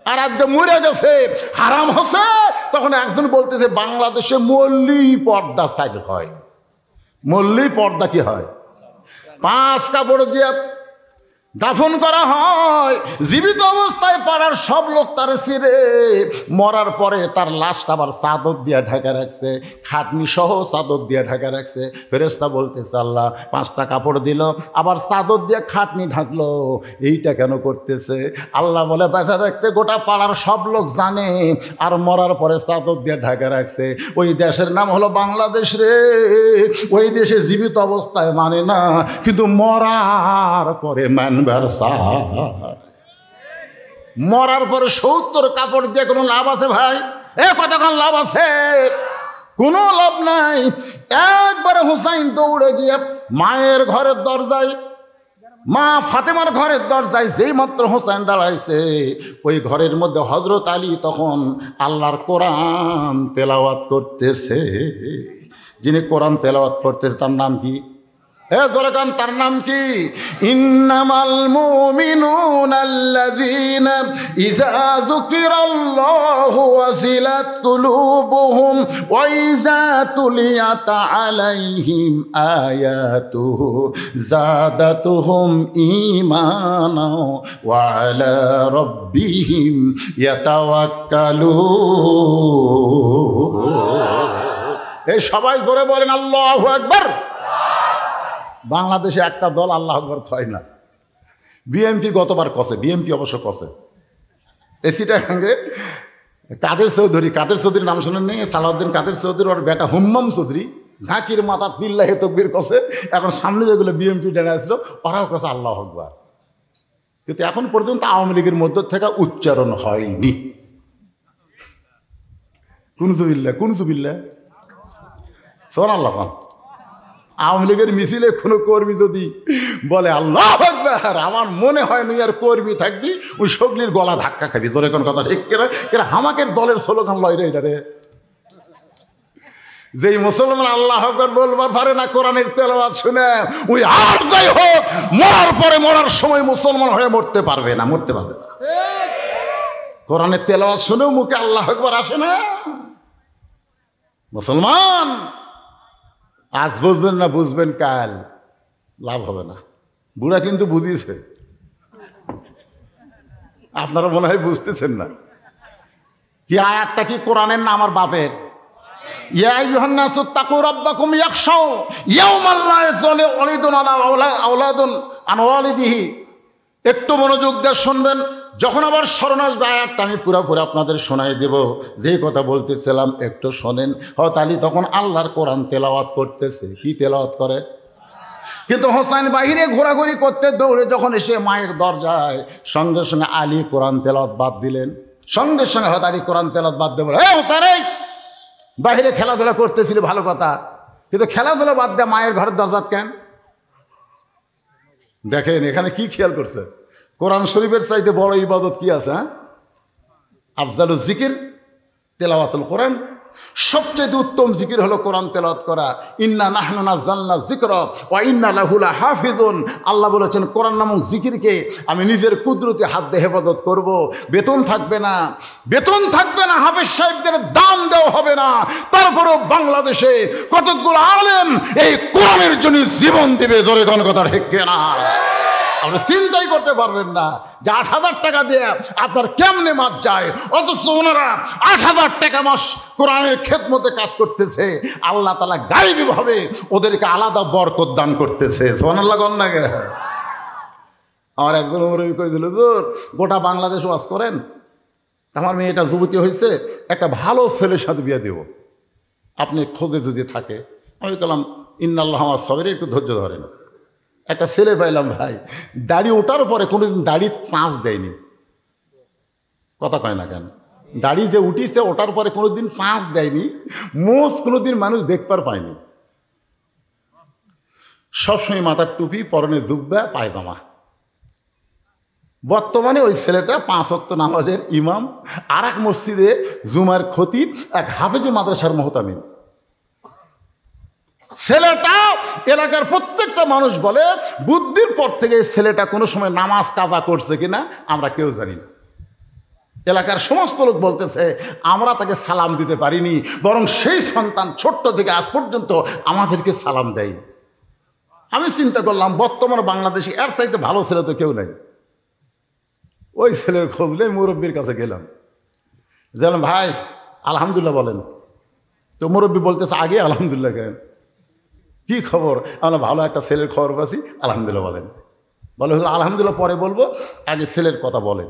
আর আজকে মরে গেছে হারাম হচ্ছে, তখন একজন বলতেছে বাংলাদেশে মল্লি পর্দা সাইড হয়। মল্লি পর্দা কি হয়? 5 কাপড় দিয়ে দাফন করা হয়। জীবিত অবস্থায় পাড়ার সব লোক তার ছিঁড়ে, মরার পরে তার লাশটা আবার চাদর দিয়ে ঢাকা রাখছে, খাটনি সহ চাদর দিয়ে ঢাকা রাখছে। ফেরেশতা বলতেছে, আল্লাহ 5টা কাপড় দিল আবার চাদর দিয়ে খাটনি ঢাকলো, এইটা কেন করতেছে? আল্লাহ বলে, বেঁচে রাখতে গোটা পাড়ার সব লোক জানে, আর মরার পরে চাদর দিয়ে ঢাকা রাখছে। ওই দেশের নাম হলো বাংলাদেশ রে। ওই দেশে জীবিত অবস্থায় মানে না, কিন্তু মরার পরে মান। মরার পরে 70 কাপড় দিয়ে কোনো লাভ আছে ভাই? কতক্ষণ লাভ আছে? কোনো লাভ নাই। একবারে হুসাইন দৌড়ে গিয়ে মায়ের ঘরের দরজায়, মা ফাতেমার ঘরের দরজায় যেই মাত্র হোসেন দাঁড়াইছে, ওই ঘরের মধ্যে হযরত আলী তখন আল্লাহর কোরআন তেলাওয়াত করতেছে। যিনি কোরআন তেলাওয়াত করতেছে তার নাম কি? হে জোরাকান তার নাম কি? ইন্নামাল মুমিনুনা আল্লাযীনা ইযা যুকিরাল্লাহু ওয়াজিলাত কুলুবুহুম ওয়া ইযা তুলিয়াত আলাইহিম আয়াতুহু যাদাতুহুম ঈমানা ওয়া আলা রাব্বিহিম ইয়াতাওয়াক্কালুন। এই সবাই জোরে বলেন আল্লাহু আকবার। বাংলাদেশে একটা দল আল্লাহ আকবার কয় না। বিএনপি গতবার কষে, বিএনপি অবশ্য কষে। এসিটা সঙ্গে কাদের চৌধুরীর নাম শোনেন নেই? সালাউদ্দিন কাদের চৌধুরী ওর বেটা হুম্মাম চৌধুরী ঝাঁকির মাথা তিল্লাহে তকবীর কষে। এখন সামনে যেগুলো বিএনপি ডেনে আসছিল ওরাও কষে আল্লাহ আকবার, কিন্তু এখন পর্যন্ত আওয়ামী লীগের মধ্য থেকে উচ্চারণ হয়নি। কুনজুবিল্লাহ শোন আল্লাহ। আওয়ামী লীগের মিছিলে কোনো কর্মী যদি বলে আল্লাহ আকবার, আমার মনে হয় নি আর কর্মী থাকবি, ওই সগলির গলা ধাক্কা খাবি। তোর এখন কথা ঠিক কেনা হামাকের দলের স্লোগান লয় রে এটা রে। যেই মুসলমান আল্লাহ আকবার বলবার পারে না, কোরআনের তেলাওয়াত শুনে ওই আর যাই হোক মরার পরে মরার সময় মুসলমান হয়ে মরতে পারবে না। কোরআনের তেলাওয়াত শুনেও মুখে আল্লাহ আকবার আসে না। মুসলমান আজ বুঝবেন না, বুঝবেন কাল, লাভ হবে না। বুড়া কিন্তু বুঝিয়েছে, আপনারা মনে হয় বুঝতেছেন না। কি আয়াতটা কি কোরআনের না আমার বাপের? ইয়া আইয়ুহান নাসু তাকু রাব্বাকুম ইয়াখশাউ ইয়াওমান লা ইয়াযলি ওয়ালিদুন আলা আওলাদুন আন ওয়ালিদিহি। একটু মনোযোগ দিয়ে শুনবেন, যখন আবার স্মরণ আসবে আয়াতটা আমি পুরোপুরি আপনাদের শোনাই দেব। যেই কথা বলতেছিলাম একটু শোনেন। হয়তো আলী তখন আল্লাহর কোরআন তেলাওয়াত করতেছে। কি তেলাওয়াত করে? কিন্তু হোসাইন বাহিরে ঘোরাঘুরি করতে দৌড়ে যখন এসে মায়ের দরজায়, সঙ্গে সঙ্গে আলী কোরআন তেলাওয়াত বাদ দিলেন। সঙ্গে সঙ্গে হয়তো আলী কোরআন তেলাওয়াত বাদ দেবো, হে হোসাইন বাহিরে খেলাধুলা করতেছিল ভালো কথা, কিন্তু খেলাধুলা বাদ দেয় মায়ের ঘরের দরজাত কেন? দেখেন এখানে কি খেয়াল করছে? কোরআন শরীফের চাইতে বড় ইবাদত কি আছে? হ্যাঁ, আফজালুল জিকির তেলাওয়াতুল কোরআন। সবচেয়ে উত্তম জিকির হলো কোরআন তেলাওয়াত করা। ইন্না নাহনু নাযালনা যিকরা ওয়া ইন্না লাহু লাহাফিজুন। আল্লাহ বলেছেন কোরআন নামক জিকিরকে আমি নিজের কুদরতি হাত দিয়ে হেফাজত করব। বেতন থাকবে না, হাফেজ সাহেবদের দাম দেওয়া হবে না। তারপরেও বাংলাদেশে কতগুলো আলেম এই কোরআনের জন্য জীবন দিবে। জোরে কোন কথা ঠিক না? আপনি চিন্তাই করতে পারবেন না যে ৮,০০০ টাকা দিয়ে আপনার কেমনে মাস যায়, অথচ ওনারা ৮,০০০ টাকা মাস কোরআনের খেদমতে কাজ করতেছে। আল্লাহ তাআলা গায়বীভাবে ওদেরকে আলাদা বরকত দান করতেছে। সুবহানাল্লাহ কোন না? আমার একজন মুরব্বি কই দিল, গোটা বাংলাদেশ ওয়াজ করেন, আমার মেয়েটা যুবতী হয়েছে, একটা ভালো ছেলের সাথে বিয়ে দেব, আপনি খোঁজে যদি থাকে। আমি বললাম ইন্নাল্লাহ মা'আস সাবিরিন, একটু ধৈর্য ধরেন। একটা ছেলে পাইলাম ভাই, দাড়ি ওঠার পরে কোনোদিন দাড়ি চাঁচ দেয়নি। কথা কয় না কেন? দাড়ি যে উঠিছে ওঠার পরে কোনোদিন চাঁচ দেয়নি, মোষ কোনোদিন মানুষ দেখবার পায়নি। সবসময় মাথার টুপি, পরনে জুব্বা, পায়জামা। বর্তমানে ওই ছেলেটা 5 ওয়াক্ত নামাজের ইমাম, আর এক মসজিদে জুমার খতিব, এক হাফেজে মাদ্রাসার মুহতামিম। ছেলেটা এলাকার প্রত্যেকটা মানুষ বলে বুদ্ধির পর থেকে ছেলেটা কোনো সময় নামাজ কাজা করছে কিনা আমরা কেউ জানি না। এলাকার সমস্ত লোক বলতেছে আমরা তাকে সালাম দিতে পারিনি, বরং সেই সন্তান ছোট্ট থেকে আজ পর্যন্ত আমাদেরকে সালাম দেয়। আমি চিন্তা করলাম বর্তমান বাংলাদেশে এর চাইতে ভালো ছেলে তো কেউ নাই। ওই ছেলের খোঁজলে মুরব্বীর কাছে গেলাম, জানেন ভাই আলহামদুলিল্লাহ বলেন। তো মুরব্বী বলতেছে আগে আলহামদুলিল্লাহ কেন, কি খবর? আমরা ভালো একটা ছেলের খবর পাচ্ছি, আলহামদুলিল্লাহ বলেন। বলে হলো আলহামদুলিল্লাহ পরে বলবো, আগে ছেলের কথা বলেন।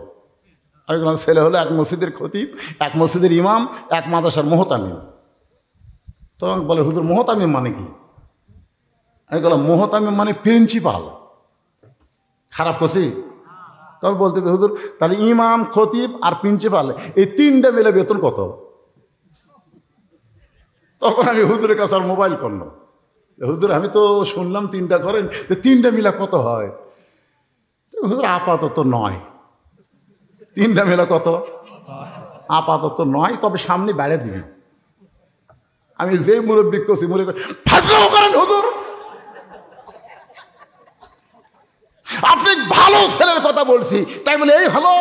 আমি বললাম ছেলে হলো এক মসজিদের খতিব, এক মসজিদের ইমাম, এক মাদ্রাসার মুহতামিম। তখন বলে হুজুর মুহতামিম মানে কি? আমি বললাম মুহতামিম মানে প্রিন্সিপাল। খারাপ করছি? তবে বলতে হুজুর তাহলে ইমাম, খতিব আর প্রিন্সিপাল এই 3টে মিলে বেতন কত? তখন আমি হুজুরের কাছে আর মোবাইল করলাম, হুজুর আমি তো শুনলাম 3টা করেন, 3টে মিলা কত হয়? হুজুর আপাতত 9। 3টা মিলা কত? আপাতত 9, তবে সামনে বেড়ে দিবি। আমি যে মুরব্বী করছি মুরব্বী ফাজলামো করেন হুজুর, আপনি ভালো ছেলের কথা বলছি তাই বলে এই হলো?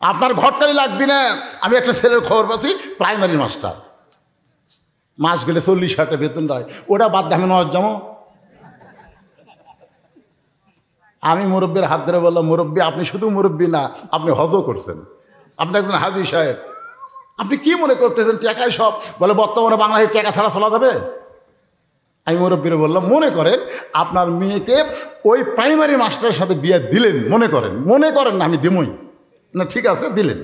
আপনার ঘটকারি লাগবি না। আমি একটা ছেলের খবর পাচ্ছি, প্রাইমারি মাস্টার, মাস গেলে 40,000 টাকা বেতন দেয়। ওটা বাদ দিয়ে আমি নয় জমো। আমি মুরব্বীর হাত ধরে বললাম, মুরব্বী আপনি শুধু মুরব্বী না, আপনি হজও করছেন, আপনি একজন হাজি সাহেব, আপনি কি মনে করতেছেন টাকায় সব? বলে বর্তমানে বাংলাদেশের টাকা ছাড়া চলা যাবে? আমি মুরব্বীরে বললাম, মনে করেন আপনার মেয়েকে ওই প্রাইমারি মাস্টারের সাথে বিয়ে দিলেন, মনে করেন না আমি দিমই না, ঠিক আছে দিলেন।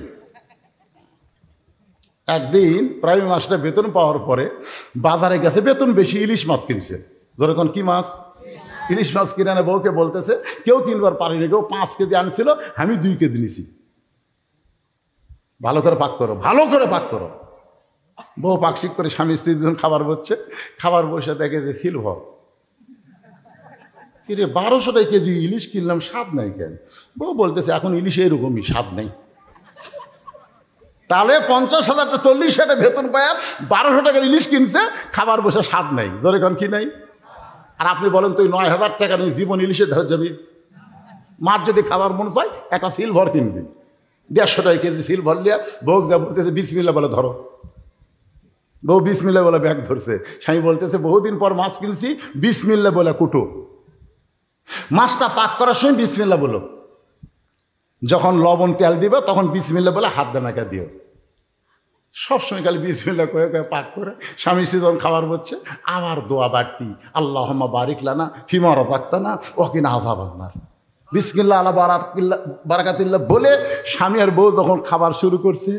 একদিন প্রাইমারি মাস্টার বেতন পাওয়ার পরে বাজারে গেছে, বেতন বেশি, ইলিশ মাছ কিনছে। ধরেন কি মাছ? ইলিশ মাছ কিনে আনে, বউকে বলতেছে কেউ কিনবার পারেনি, কেউ 5 কেজি আনছিল, আমি 2 কেজি নিছি, ভালো করে পাক করো, ভালো করে পাক করো। বউ পাকশিক করে স্বামী স্ত্রী দুজন খাবার বসছে, খাবার বসে দেখে যে সিলভার। কিরে 1200 টাকা কেজি ইলিশ কিনলাম, স্বাদ নাই কেন? বউ বলতেছে এখন ইলিশ এরকমই, স্বাদ নেই। তাহলে 50,000 টা 40,000 টাকা বেতন পায় 1200 টাকার ইলিশ কিনছে, খাবার বসে স্বাদ নাই। ধরে কোন কি নাই? আর আপনি বলেন তুই 9,000 টাকা নেই জীবন ইলিশের ধারে যাবি? মাছ যদি খাবার মনে চায় একটা সিলভার কিনবি, 150 টাকা কেজি সিলভার লিয়া বউ যা বলতেছে বিসমিল্লাহ বলে ধরো। বউ বিসমিল্লাহ বলে ব্যাগ ধরছে, স্বামী বলতেছে বহুদিন পর মাছ কিনছি, বিসমিল্লাহ বলে কুটো। মাছটা পাক করার সময় বিসমিল্লাহ বলো, যখন লবণ তেল দিবে তখন বিসমিল্লাহ বলে হাত দানাকা দিও। সবসময় খালি বিসমিল্লাহ করে পাক করে স্বামী স্ত্রী যখন খাবার বলছে, আবার দোয়া বাড়তি, আল্লাহুম্মা বারিক লানা ফিমা রাযাকতানা ওয়া কিনা আযাবান্নার। বিসমিল্লাহ আলা বারাকাতিল্লাহ বলে স্বামী আর বউ যখন খাবার শুরু করছে,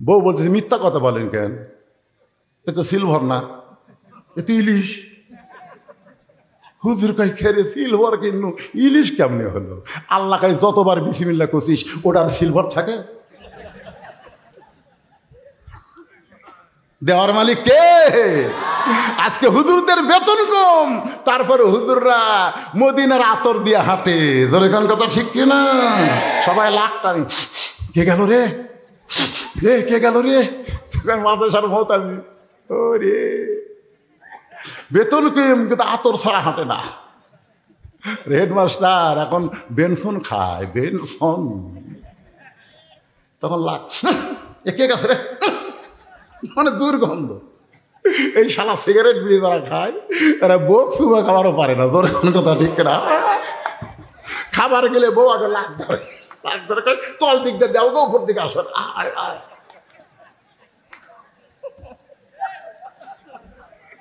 বউ বলতেছে মিথ্যা কথা বলেন কেন? এ তো সিলভার না, এ তো ইলিশ। হুজুর কই খেরে সিলভার কিনু, ইলিশ কেমনে হলো? আল্লাহ কাছে যতবার বিসমিল্লাহ করছিস ওটার সিলভার থাকে? দেওয়ার মালিক কে? আজকে হুজুরদের বেতন কম, তারপরে হুজুররা মদিনার আতর দিয়ে হাঁটে। ধরে কোন কথা ঠিক কিনা? সবাই লাখ টানি, কে গেল রে, কে গেল রে, মাদ্রাসার মহতামি। ও রে বেতন কম কিন্তু আতর ছাড়া হাঁটে না। হেডমাস্টার এখন বেনসন খায়, বেনসন। তখন লাখ কে গেছে রে, মানে দুর্গন্ধ। এই শালা সিগারেট বিড়ি যারা খায় এরা বোক সুবা খাবারও পারে না। তোর কোন কথা ঠিক না? খাবার গেলে বউ আগে লাখ ধরে তল দিক দিয়ে দেও গো, উপর দিকে আসো।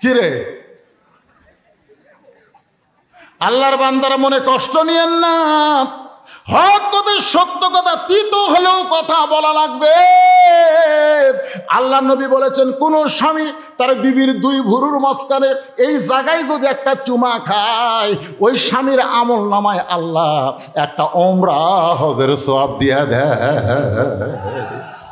কিরে আল্লাহর বান্দারা মনে কষ্ট নিয়েন না, হক কথা সত্য কথা তিতো হলেও কথা বলা লাগবে। আল্লাহ নবী বলেছেন কোন স্বামী তার বিবির 2 ভুরুর মাঝখানে এই জায়গায় যদি একটা চুমা খায়, ওই স্বামীর আমল নামায় আল্লাহ একটা ওমরা হজের সওয়াব দিয়া দেয়।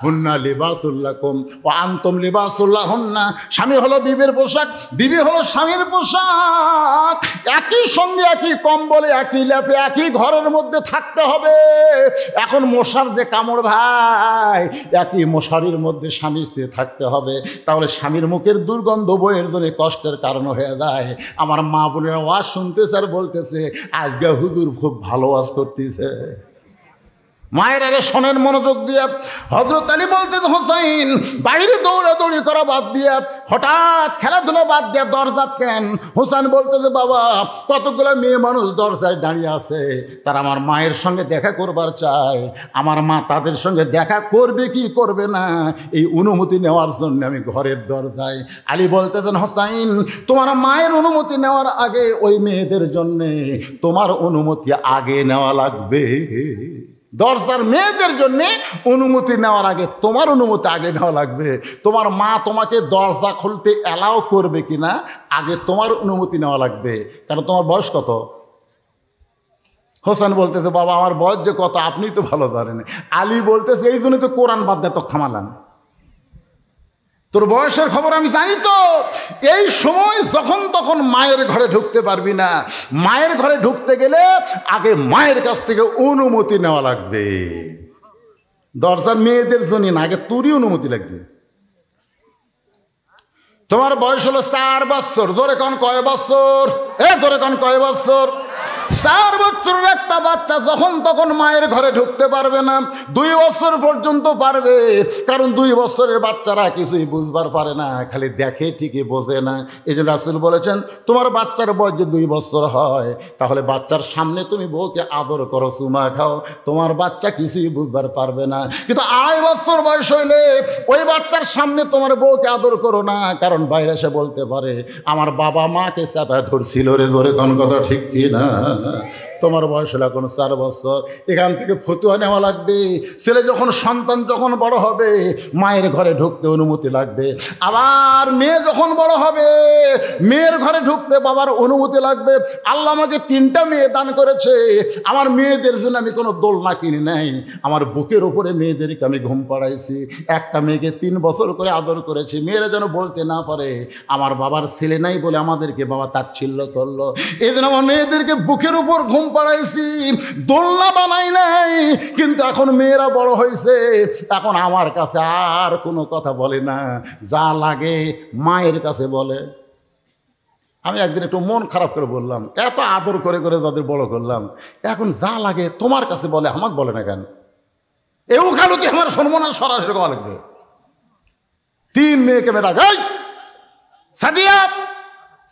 হুন্না লিবাসুল্লাকুম ওয়া আনতুম লিবাসুল্লাহুন্না। স্বামী হলো বিবির পোশাক, বিবি হলো স্বামীর পোশাক। একই সঙ্গে একই কম্বলে একই ল্যাপে একই ঘরের মধ্যে থাকতে হবে। এখন মশার যে কামড় ভাই, একই মশারির মধ্যে স্বামী স্ত্রী থাকতে হবে। তাহলে স্বামীর মুখের দুর্গন্ধ বইয়ের জন্য কষ্টের কারণ হয়ে যায়। আমার মা বোনেরা ওয়াজ শুনতেছে আর বলতেছে আজকে হুজুর খুব ভালো ওয়াজ করতেছে। মায়ের আগে শোনেন মনোযোগ দিয়ে। হযরত আলী বলতেন হোসাইন বাইরে দৌড়াদৌড়ি করা বাদ দিয়ে, হঠাৎ খেলাধুলা বাদ দিয়ে দরজা কেন? হোসেন বলতেছে বাবা কতগুলো মেয়ে মানুষ দরজায় দাঁড়িয়ে আছে, তারা আমার মায়ের সঙ্গে দেখা করবার চায়, আমার মা তাদের সঙ্গে দেখা করবে কি করবে না এই অনুমতি নেওয়ার জন্য আমি ঘরের দরজায়। আলী বলতেছেন হোসাইন তোমার মায়ের অনুমতি নেওয়ার আগে ওই মেয়েদের জন্যে তোমার অনুমতি আগে নেওয়া লাগবে। দরজার মেয়েদের জন্য অনুমতি নেওয়ার আগে তোমার অনুমতি আগে নেওয়া লাগবে। তোমার মা তোমাকে দরজা খুলতে অ্যালাউ করবে কিনা আগে তোমার অনুমতি নেওয়া লাগবে। কারণ তোমার বয়স কত? হোসেন বলতেছে বাবা আমার বয়স যে কত আপনি তো ভালো জানেন। আলী বলতেছে এই জন্য তো কোরআন বাদ দিয়ে তো থামালাম, তোর বয়সের খবর আমি জানি তো। এই সময় যখন তখন মায়ের ঘরে ঢুকতে পারবি না। মায়ের ঘরে ঢুকতে গেলে আগে মায়ের কাছ থেকে অনুমতি নেওয়া লাগবে। দরজার মেয়েদের জন্য না, আগে তোরই অনুমতি লাগবে। তোমার বয়স হলো 4 বছর, জোরে কোন কয় বছর? জোরে কোন কয় বছর? 4 বছরের একটা বাচ্চা যখন তখন মায়ের ঘরে ঢুকতে পারবে না, 2 বছর পর্যন্ত পারবে, কারণ 2 বছরের বাচ্চারা কিছুই বুঝবার পারে না, খালি দেখে ঠিকই বোঝে না। এই জন্য রাসূল বলেছেন তোমার বাচ্চার বয়স যদি 2 বছর হয় তাহলে বাচ্চার সামনে তুমি বউকে আদর করো, চুমা খাও, তোমার বাচ্চা কিছুই বুঝবার পারবে না। কিন্তু 2.5 বছর বয়স হইলে ওই বাচ্চার সামনে তোমার বউকে আদর করো না, কারণ বাইরে এসে বলতে পারে আমার বাবা মাকে চাপায় ধরছিল রে, জোরে কোন কথা ঠিক কি না? তোমার বয়স হলো এখন 4 বছর, এখান থেকে ফতুয়া নেওয়া লাগবে। ছেলে যখন সন্তান যখন বড় হবে মায়ের ঘরে ঢুকতে অনুমতি লাগবে, আবার মেয়ে যখন বড় হবে মেয়ের ঘরে ঢুকতে বাবার অনুমতি লাগবে। আল্লাহ আমাকে 3টা মেয়ে দান করেছে, আমার মেয়েদের জন্য আমি কোনো দোলনা কিনি নাই, আমার বুকের উপরে মেয়েদেরকে আমি ঘুম পাড়াইছি। একটা মেয়েকে 3 বছর করে আদর করেছি, মেয়েরা যেন বলতে না পারে আমার বাবার ছেলে নাই বলে আমাদেরকে বাবা তাচ্ছিল্য করলো। এই জন্য আমার মেয়েদেরকে বুকের উপর ঘুম পাড়াইছি, দোলনা বানাই নাই। কিন্তু এখন মেয়েরা বড় হয়েছে, এখন আমার কাছে আর কোনো কথা বলে না, যা লাগে মায়ের কাছে বলে। আমি একদিন একটু মন খারাপ করে বললাম, এত আদর করে করে যাদের বড় করলাম, এখন যা লাগে তোমার কাছে বলে, আমাকে বলে না কেন? এও কালুতে আমার সম্মান সরাসরি করা লাগবে। 3 মেয়েকে মেয়েরা গাই সাদিয়া,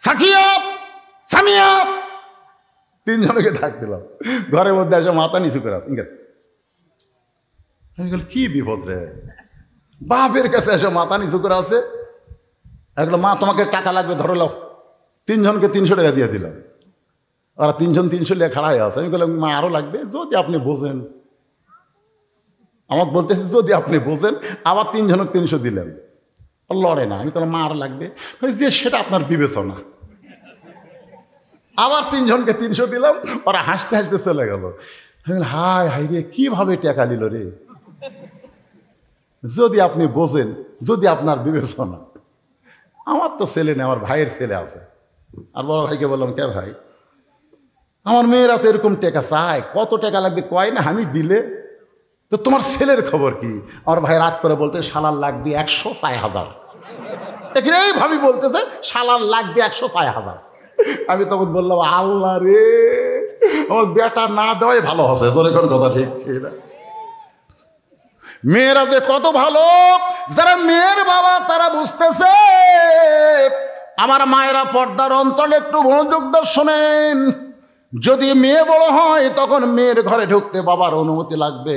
সাকিয়া, সামিয়া, 3 জনকে ডাক দিলাম, ঘরের মধ্যে এসে মাথা নিচু করে আছে। আমি বলি কি বিপদ রে, বাপের কাছে এসে মাথা নিচু করে আছে। এগুলো মা তোমাকে টাকা লাগবে ধরে লাও, 3 জনকে 300 টাকা দিয়ে দিলাম। ওরা 3 জন 300 লিয়ে খাড়া হয়ে আছে। আমি বললাম মা আরও লাগবে, যদি আপনি বোঝেন। আমাকে বলতেছে যদি আপনি বোঝেন, আবার 3 জনকে 300 দিলেন, লড়ে না। আমি বললাম মা আরও লাগবে, যে সেটা আপনার বিবেচনা। আবার 3 জনকে 300 দিলাম, ওরা হাসতে হাসতে চলে গেল। হায় হাই রে, কীভাবে টাকা নিল রে, যদি আপনি বোঝেন, যদি আপনার বিবেচনা। আমার তো ছেলে নেই, আমার ভাইয়ের ছেলে আছে। আর বড় ভাইকে বললাম কে ভাই, আমার মেয়েরা তো এরকম টাকা চায়, কত টাকা লাগবে কয় না, আমি দিলে তো তোমার ছেলের খবর কি? আমার ভাই রাগ করে বলতে শালার লাগবে 106,000। এখানে এইভাবে বলতেছে শালার লাগবে 106,000। আমি তখন বললাম আল্লাহ রে, আমার বেটা না দেওয়াই ভালো হচ্ছে, তোর এখন কথা ঠিক না? মেয়েরা যে কত ভালো, যারা মেয়ের বাবা তারা বুঝতেছে। আমার মায়েরা পর্দার অন্তরে একটু মনোযোগ দিয়ে শোনেন। যদি মেয়ে বড় হয় তখন মেয়ের ঘরে ঢুকতে বাবার অনুমতি লাগবে,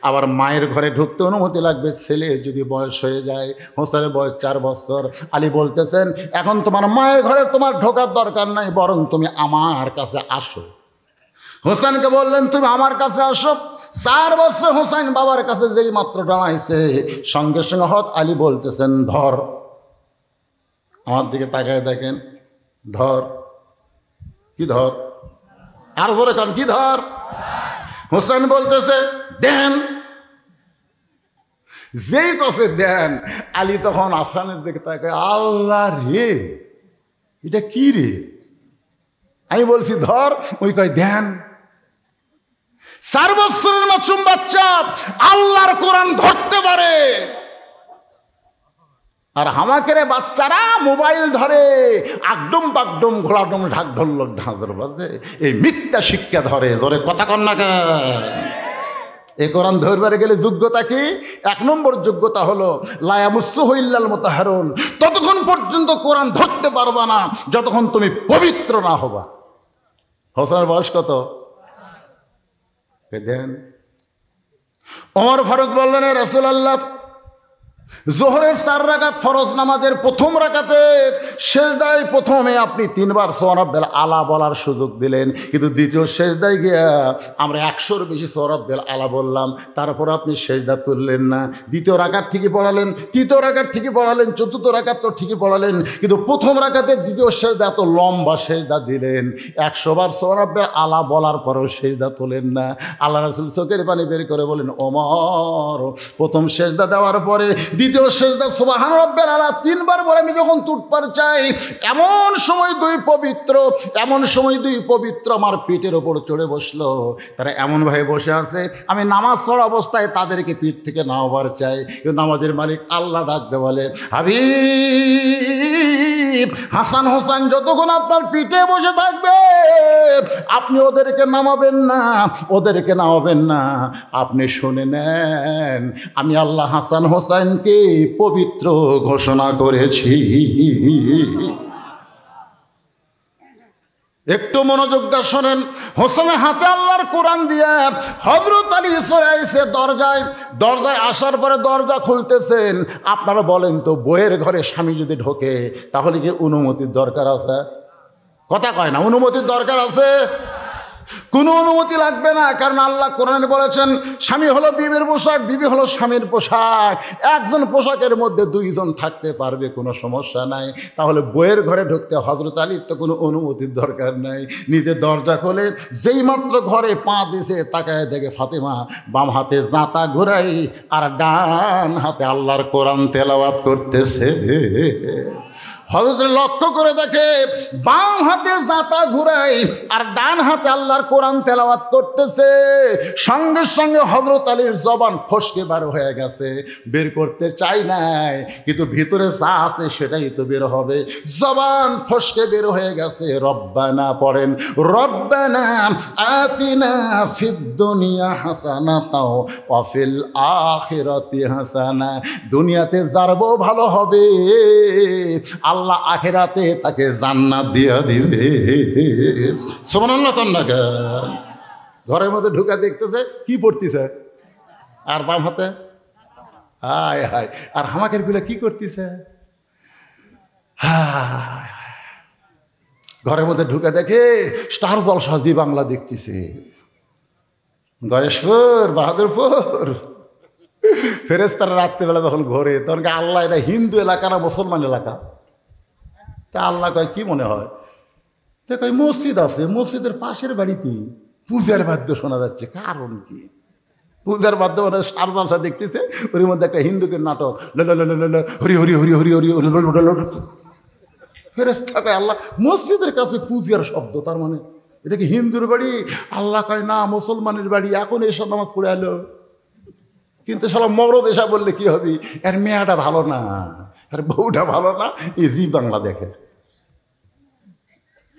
আবার মায়ের ঘরে ঢুকতে অনুমতি লাগবে। ছেলে যদি বয়স হয়ে যায়, হোসেনের বয়স 4 বছর, আলী বলতেছেন এখন তোমার মায়ের ঘরে তোমার ঢোকার দরকার নাই, বরং তুমি আমার কাছে আসো। হোসেনকে বললেন তুমি আমার কাছে আসো। 4 বছর হোসেন বাবার কাছে যেই মাত্র দাঁড়াইছে, সঙ্গে সঙ্গে হঠাৎ আলী বলতেছেন ধর। আমার দিকে তাকায় দেখেন, ধর। কি ধর? আর ধরে কান কি ধর? হোসেন বলতেছে দেন। যেই কষে দেন, আলী তখন আসানের দিকে তাকায়, আল্লাহ রে এটা কি রে? আমি বলছি ধর, ওই কয় দেন। 4 বছরের মাসুম বাচ্চা আল্লাহর কোরআন ধরতে পারে, আর আমাকে বাচ্চারা মোবাইল ধরে, আকডুম বাকডুম ঘোড়াডুম ঢাক ঢোল ঢাঁদর বাজে, এই মিথ্যা শিক্ষা ধরে। জোরে কথা কন না কেন? এই কোরআন ধরবারে গেলে যোগ্যতা কি? 1 নম্বর যোগ্যতা হলো লা ইয়ামুসসুহু ইল্লাল মুতাহহারুন। ততক্ষণ পর্যন্ত কোরআন ধরতে পারবা না যতক্ষণ তুমি পবিত্র না হবা। হোসেনের বয়স কত? দেন। ওমর ফারুক বললেন রাসূলুল্লাহ, জোহরের 4 রাকাত ফরজ নামাজের প্রথম রাকাতে সেজদায় প্রথমে আপনি 3 বার সুবহান রাব্বিল আলা বলার সুযোগ দিলেন, কিন্তু দ্বিতীয় সেজদায় গিয়া আমরা 100-র বেশি সুবহান রাব্বিল আলা বললাম, তারপর আপনি সেজদা তুললেন না। দ্বিতীয় রাকাত ঠিকই পড়ালেন, তৃতীয় রাকাত ঠিকই পড়ালেন, চতুর্থ রাকাত তো ঠিকই পড়ালেন, কিন্তু প্রথম রাকাতে দ্বিতীয় সেজদা এত লম্বা সেজদা দিলেন, 100 বার সুবহান রাব্বিল আলা বলার পরেও সেজদা তোলেন না। আল্লাহ রাসূল চোখের পানি বের করে বলেন, ওমর প্রথম সেজদা দেওয়ার পরে দ্বিতীয় সেজদা সুবহান রাব্বিল আলা 3 বার বলে আমি যখন তুটপার চাই, এমন সময় 2 পবিত্র, এমন সময় 2 পবিত্র আমার পিঠের ওপর চড়ে বসলো। তারা এমনভাবে বসে আছে, আমি নামাজ পড়া অবস্থায় তাদেরকে পিঠ থেকে নামাবার চাই, কিন্তু নামাজের মালিক আল্লাহ ডাকতে বলে হাবিব হাসান হোসেন যতক্ষণ আপনার পিঠে বসে থাকবে আপনি ওদেরকে নামাবেন না, ওদেরকে নামাবেন না। আপনি শুনে নেন, আমি আল্লাহ হাসান হোসেনকে পবিত্র ঘোষণা করেছি। একটু মনোযোগ দিয়ে শোনেন। হোসেনের হাতে আল্লাহর কোরআন দিয়ে হযরত আলী চলে আইছে দরজায় আসার পরে দরজা খুলতেছেন। আপনারা বলেন তো, বইয়ের ঘরে স্বামী যদি ঢোকে তাহলে কি অনুমতির দরকার আছে? কথা কয় না, অনুমতির দরকার আছে? কোনো অনুমতি লাগবে না, কারণ আল্লাহ কোরআনে বলেছেন স্বামী হলো বিবির পোশাক, বিবি হলো স্বামীর পোশাক। একজন পোশাকের মধ্যে দুইজন থাকতে পারবে, কোনো সমস্যা নাই। তাহলে বইয়ের ঘরে ঢুকতে হযরত আলীর তো কোনো অনুমতির দরকার নাই। নিজে দরজা খোলে যেই মাত্র ঘরে পা দিয়েছে তাকায় দেখে ফাতেমা বাম হাতে জাঁতা ঘুরাই আর ডান হাতে আল্লাহর কোরআন তেলাওয়াত করতেছে। হযরত লক্ষ্য করে দেখে বাম হাতে জাঁতা ঘুরাই আর ডান হাতে আল্লাহর কোরআন তেলাওয়াত করতেছে। সঙ্গে সঙ্গে হযরত আলীর জবান ফসকে বার হয়ে গেছে, বের করতে চাই নাই, কিন্তু ভিতরে যা আছে সেটাই তো বের হবে। জবান ফসকে বের হয়ে গেছে। রব্বানা পড়েন, রব্বানা আতিনা ফিদ দুনিয়া হাসানাতাও ওয়া ফিল আখিরাতি হাসানা। দুনিয়াতে যার বউ ভালো হবে আল্লাহ আখিরাতে তাকে জান্নাত দিয়ে দিবে। সুবহানাল্লাহ। ঘরের মধ্যে ঢুকা দেখতেছে কি পড়তেছে, আর বাম হাতে হায় হায়, আর হামাকের গুলা কি করতেছে। ঘরের মধ্যে ঢুকে দেখে স্টার জলসা জি বাংলা দেখতেছে। গয়েশপুর, বাহাদুরপুর। ফেরেশতারা রাত্রিবেলা যখন ঘরে, তখন আল্লাহ এটা হিন্দু এলাকা না মুসলমান এলাকা? তা আল্লাহ কয় কি মনে হয়? তো কয় মসজিদ আছে, মসজিদের পাশের বাড়িতে পূজার বাদ্য শোনা যাচ্ছে। কারণ কি? পূজার বাদ্য মানে স্টার জলসা দেখতেছে, ওর মধ্যে একটা হিন্দুকে নাটক, হরি হরি হরি হরি হরি। ফেরেশতা কয় আল্লাহ মসজিদের কাছে পূজার শব্দ, তার মানে এটা কি হিন্দুর বাড়ি? আল্লাহ কয় না, মুসলমানের বাড়ি। এখন এসব নামাজ পড়ে এলো, কিন্তু শালা মরদ এসা বললে কি হবে? আর মেয়েটা ভালো না, আর বউটা ভালো না, এই জি বাংলা দেখে।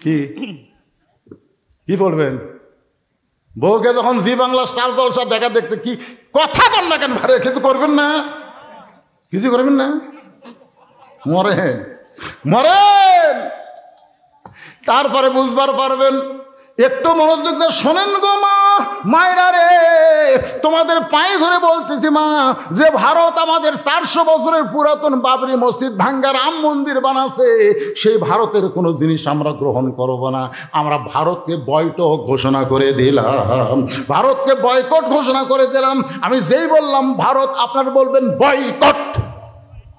কি কি বলবেন? বউকে যখন জি বাংলা স্টার জলসা দেখা দেখতে কি কথা বল না কেন ভারে, কিন্তু করবেন না, কিছু করবেন না, মরেন মরেন। তারপরে বুঝবার পারবেন। একটু মনোযোগ দিয়ে শোনেন গো মা, মায়েরা রে, তোমাদের পায়ে ধরে বলতেছি মা, যে ভারত আমাদের 400 বছরের পুরাতন বাবরি মসজিদ ভাঙ্গা রাম মন্দির বানাচ্ছে, সেই ভারতের কোনো জিনিস আমরা গ্রহণ করব না। আমরা ভারতকে বয়কট ঘোষণা করে দিলাম, ভারতকে বয়কট ঘোষণা করে দিলাম। আমি যেই বললাম ভারত, আপনারা বলবেন বয়কট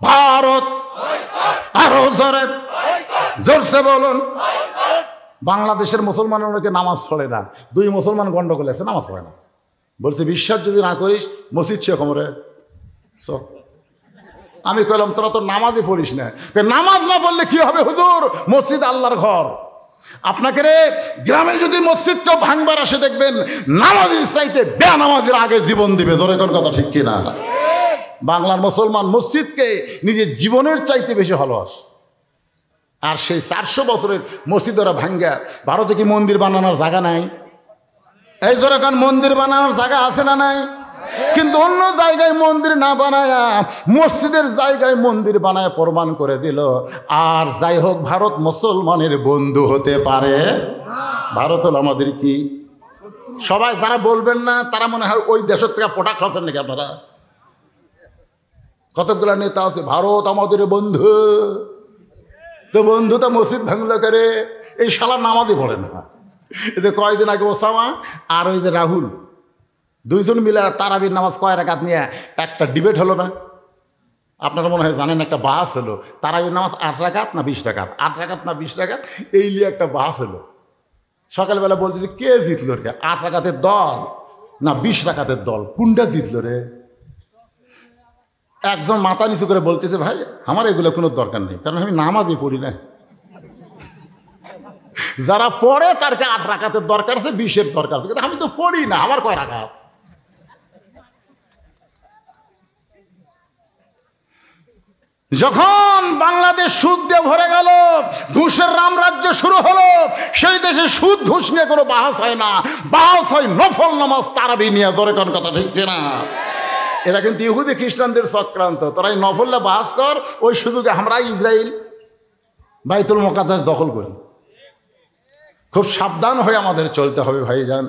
ভারত, আরো জোরে জোরসে বলুন। বাংলাদেশের মুসলমানের অনেকে নামাজ পড়ে না, 2 মুসলমান গন্ডগোল আছে, নামাজ পড়ে না। বলছে বিশ্বাস যদি না করিস মসজিদ ছে খবরে। আমি কইলাম তোরা তো নামাজই পড়িস না। নামাজ না পড়লে কি হবে হুজুর? মসজিদ আল্লাহর ঘর। আপনাকে রে গ্রামে যদি মসজিদ কেউ ভাঙবার আসে দেখবেন নামাজের চাইতে বেনামাজের আগে জীবন দিবে। জোরে কোন কথা ঠিক কিনা? বাংলার মুসলমান মসজিদকে নিজের জীবনের চাইতে বেশি ভালোবাসে। আর সেই 400 বছরের মসজিদ ওরা ভাঙ্গা, ভারতে কি মন্দির বানানোর জায়গা নাই? এই যেরকম মন্দির বানানোর জায়গা আছে না নাই? কিন্তু অন্য জায়গায় মন্দির না বানায় মসজিদের জায়গায় মন্দির বানায় প্রমাণ করে দিল। আর যাই হোক, ভারত মুসলমানের বন্ধু হতে পারে? ভারত হলো আমাদের কি? সবাই যারা বলবেন না তারা মনে হয় ওই দেশের থেকে প্রোডাক্ট হচ্ছেন নাকি আপনারা? কতগুলো নেতা আছে ভারত আমাদের বন্ধু, তো বন্ধু তো মসজিদ ভাঙলো করে, এই শালা নামাজই পড়ে না। এতে কয়েকদিন আগে ওসামা আর ওই যে রাহুল দুইজন মিলে তারাবির নামাজ কয় রাকাত নিয়ে একটা ডিবেট হলো না? আপনারা মনে হয় জানেন, একটা বাস হলো তারাবির নামাজ 8 রাকাত না 20 রাকাত, 8 রাকাত না 20 রাকাত, এই নিয়ে একটা বাস হলো। সকালবেলা বলতেছে কে জিতলো রে, 8 রাকাতের দল না 20 রাকাতের দল, কোনটা জিতলো রে? একজন মাথা নিচু করে বলতেছে ভাই আমার এগুলো কোনো দরকার নেই, কারণ আমি নামাজই পড়ি না। যারা পড়ে তারকে 8 রাকাতের দরকার আছে, 20-এর দরকার আছে, কিন্তু আমি তো পড়ি না, আমার কয় রাকাত? যখন বাংলাদেশ সুদ দিয়ে ভরে গেল, ঘুষের রামরাজ্য শুরু হলো, সেই দেশে সুদ ঘুষ নিয়ে কোনো বাহাস হয় না, বাহাস হয় নফল নামাজ তারাবি নিয়ে। জোরে কোন কথা ঠিক কিনা? এরা কিন্তু ইহুদি খ্রিস্টানদের চক্রান্ত। তোরা এই নফলটা বাহাস কর, ওই সুযোগে আমরা ইসরায়েল বাইতুল মুকাদ্দাস দখল করি। খুব সাবধান হয়ে আমাদের চলতে হবে ভাইজান।